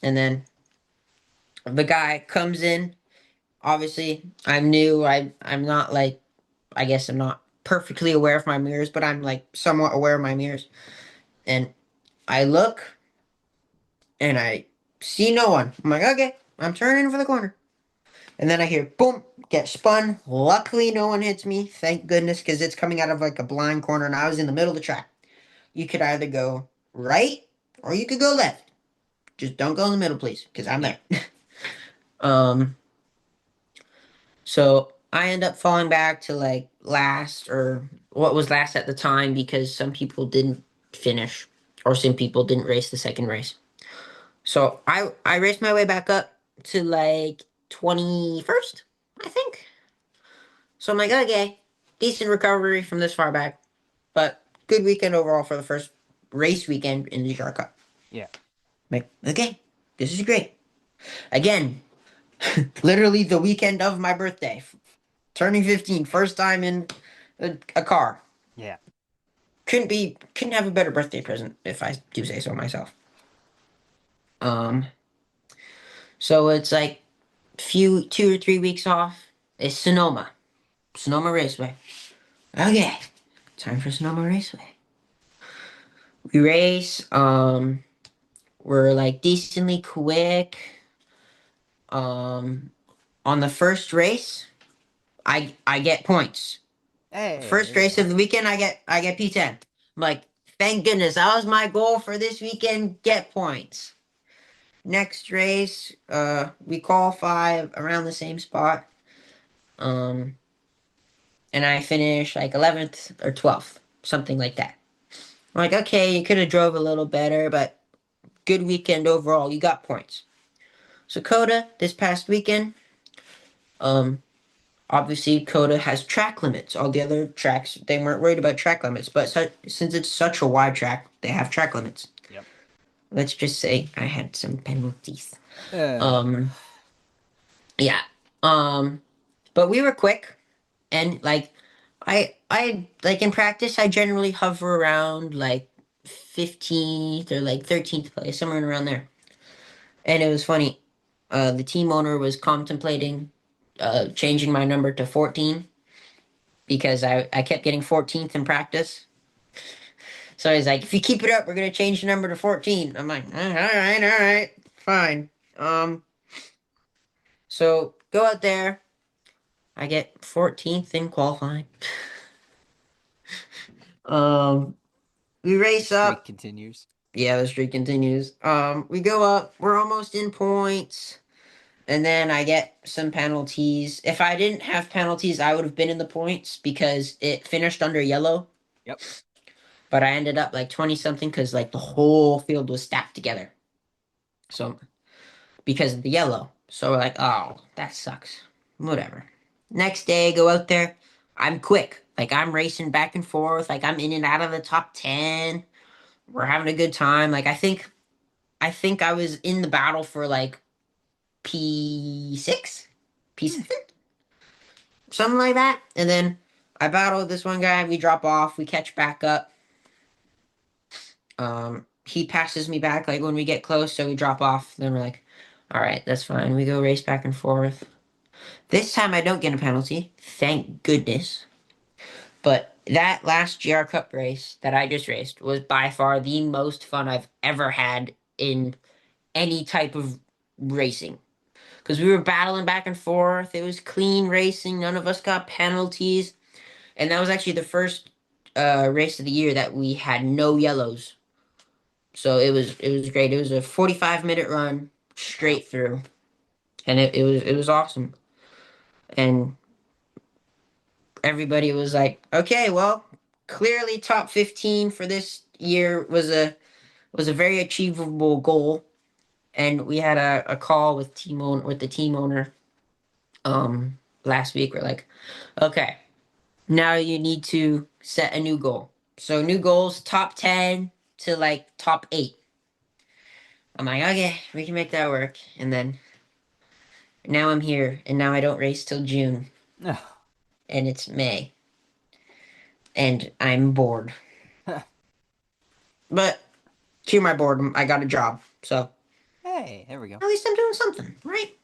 And then the guy comes in. Obviously, I'm new. I'm not like I guess I'm not perfectly aware of my mirrors, but I'm like somewhat aware of my mirrors. And I look and I see no one. I'm like, okay, I'm turning for the corner. And then I hear boom, get spun. Luckily, no one hits me. Thank goodness, because it's coming out of like a blind corner and I was in the middle of the track. You could either go right or you could go left. Just don't go in the middle, please, because I'm Yep. there. um, so I end up falling back to like last or what was last at the time because some people didn't finish or some people didn't race the second race. So I raced my way back up to like 21st, I think. So I'm like, okay, decent recovery from this far back, but good weekend overall for the first race weekend in the Jar Cup. Yeah. Like, okay, this is great. Again, literally the weekend of my birthday, turning 15, first time in a car. Yeah. Couldn't have a better birthday present if I do say so myself. Um, so it's like 2 or 3 weeks off. It's Sonoma Raceway. Okay, time for Sonoma Raceway. We race. We're like decently quick. Um, on the first race, I get points. Hey, First there you race go. of the weekend, I get P10. I'm like, thank goodness, that was my goal for this weekend. Get points. Next race, we qualify around the same spot. Um, and I finish like 11th or 12th, something like that. I'm like, okay, you could have drove a little better, but good weekend overall. You got points. So Coda this past weekend, um, obviously Coda has track limits. All the other tracks they weren't worried about track limits, but since it's such a wide track, they have track limits. Yep. Let's just say I had some penalties. Uh, Um, yeah. Um, but we were quick and like I like in practice I generally hover around like 15th or like 13th place, somewhere around there. And it was funny. The team owner was contemplating changing my number to 14 because I kept getting 14th in practice. So he's like, if you keep it up, we're gonna change the number to 14. I'm like, all right, fine. So go out there. I get 14th in qualifying. Um, we race streak up. continues. Yeah, the streak continues. We go up. We're almost in points. And then I get some penalties. If I didn't have penalties, I would have been in the points because it finished under yellow. Yep. But I ended up like 20 something because like the whole field was stacked together. So because of the yellow. So we're like, oh, that sucks. Whatever. Next day, go out there. I'm quick. Like I'm racing back and forth. Like I'm in and out of the top 10. we're having a good time. Like I think I was in the battle for like P6, Hmm. P7, something like that. And then I battled this one guy. We drop off. We catch back up. He passes me back like when we get close, so we drop off. Then we're like, all right, that's fine. We go race back and forth. This time I don't get a penalty, thank goodness. But that last GR Cup race that I just raced was by far the most fun I've ever had in any type of racing. Because we were battling back and forth. It was clean racing. None of us got penalties. And that was actually the first race of the year that we had no yellows. So it was great. It was a 45-minute run Wow. straight through. And it was awesome. And everybody was like, okay, well, clearly top 15 for this year was a very achievable goal. And we had a call with the team owner last week. We're like, okay, now you need to set a new goal. So new goals, top 10 to like top 8. I'm like, okay, we can make that work. And then now I'm here, and now I don't race till June, and it's May, and I'm bored. But cue my boredom, I got a job, so Hey, there we go. at least I'm doing something, right?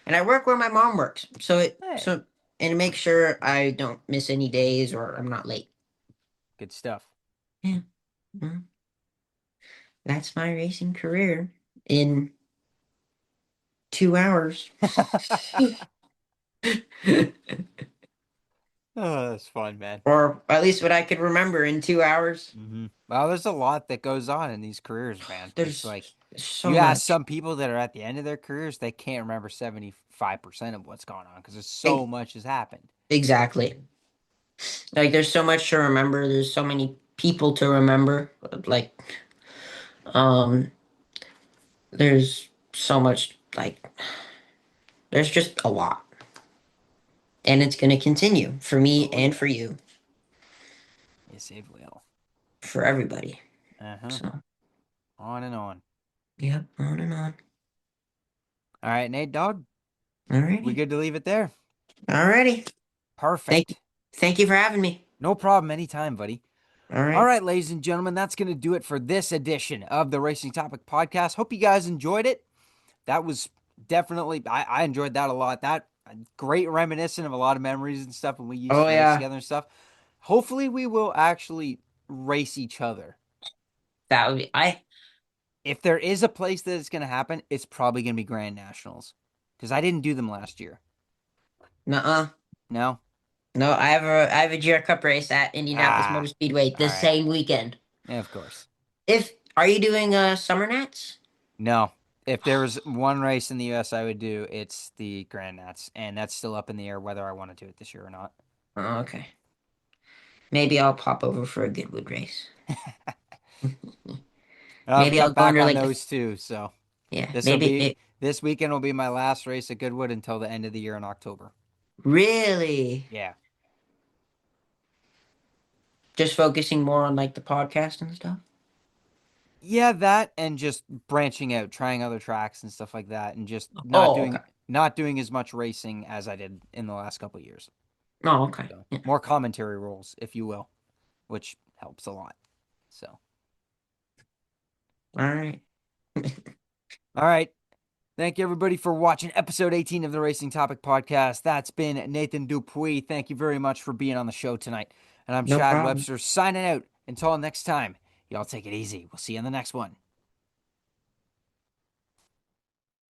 And I work where my mom works, Hey, so and to make sure I don't miss any days or I'm not late. good stuff. Yeah, well, that's my racing career in 2 hours. Oh, that's fun, man. Or at least what I could remember in 2 hours. Well, there's a lot that goes on in these careers, man. It's There's like so you ask much. some people that are at the end of their careers, they can't remember 75% of what's going on because there's so E- much has happened. Exactly. Like there's so much to remember. There's so many people to remember. Like um there's so much like there's just a lot. And it's going to continue for me Oh, and yeah. for you, Yes, it will. for everybody. Uh-huh. So, On and on. yeah, on and on. All right, Nate Dog, we Alrighty. good to leave it there? Alrighty. Thank Perfect. thank you for having me. No problem. Anytime, buddy. All All right. right, ladies and gentlemen, that's going to do it for this edition of the Racing Topic Podcast. Hope you guys enjoyed it. That was definitely, I enjoyed that a lot. That great reminiscent of a lot of memories and stuff when we used Oh to race yeah. together and stuff. Hopefully, we will actually race each other. That would be I If there is a place that it's going to happen, it's probably going to be Grand Nationals because I didn't do them last year. nuh-uh. No? No, I have a GR Cup race at Indianapolis Motor Ah, Speedway all the right. same weekend. Yeah, of course. If are you doing Summer Nats? No. If there was one race in the US I would do, it's the Grand Nats, and that's still up in the air whether I want to do it this year or not. Oh, okay. Maybe I'll pop over for a Goodwood race. I've Maybe I'll cut go back under on like the those too, so yeah, this will maybe be it this weekend will be my last race at Goodwood until the end of the year in October. really Yeah. just focusing more on like the podcast and stuff. Yeah, that and just branching out, trying other tracks and stuff like that, and just Oh, okay. not doing as much racing as I did in the last couple of years. Oh, okay. So Yeah. more commentary roles, if you will, which helps a lot. So All right. all right. Thank you everybody for watching episode 18 of the Racing Topic Podcast. That's been Nathan Dupuis. Thank you very much for being on the show tonight. And I'm No Chad problem. Webster signing out. Until next time, y'all take it easy. We'll see you on the next one.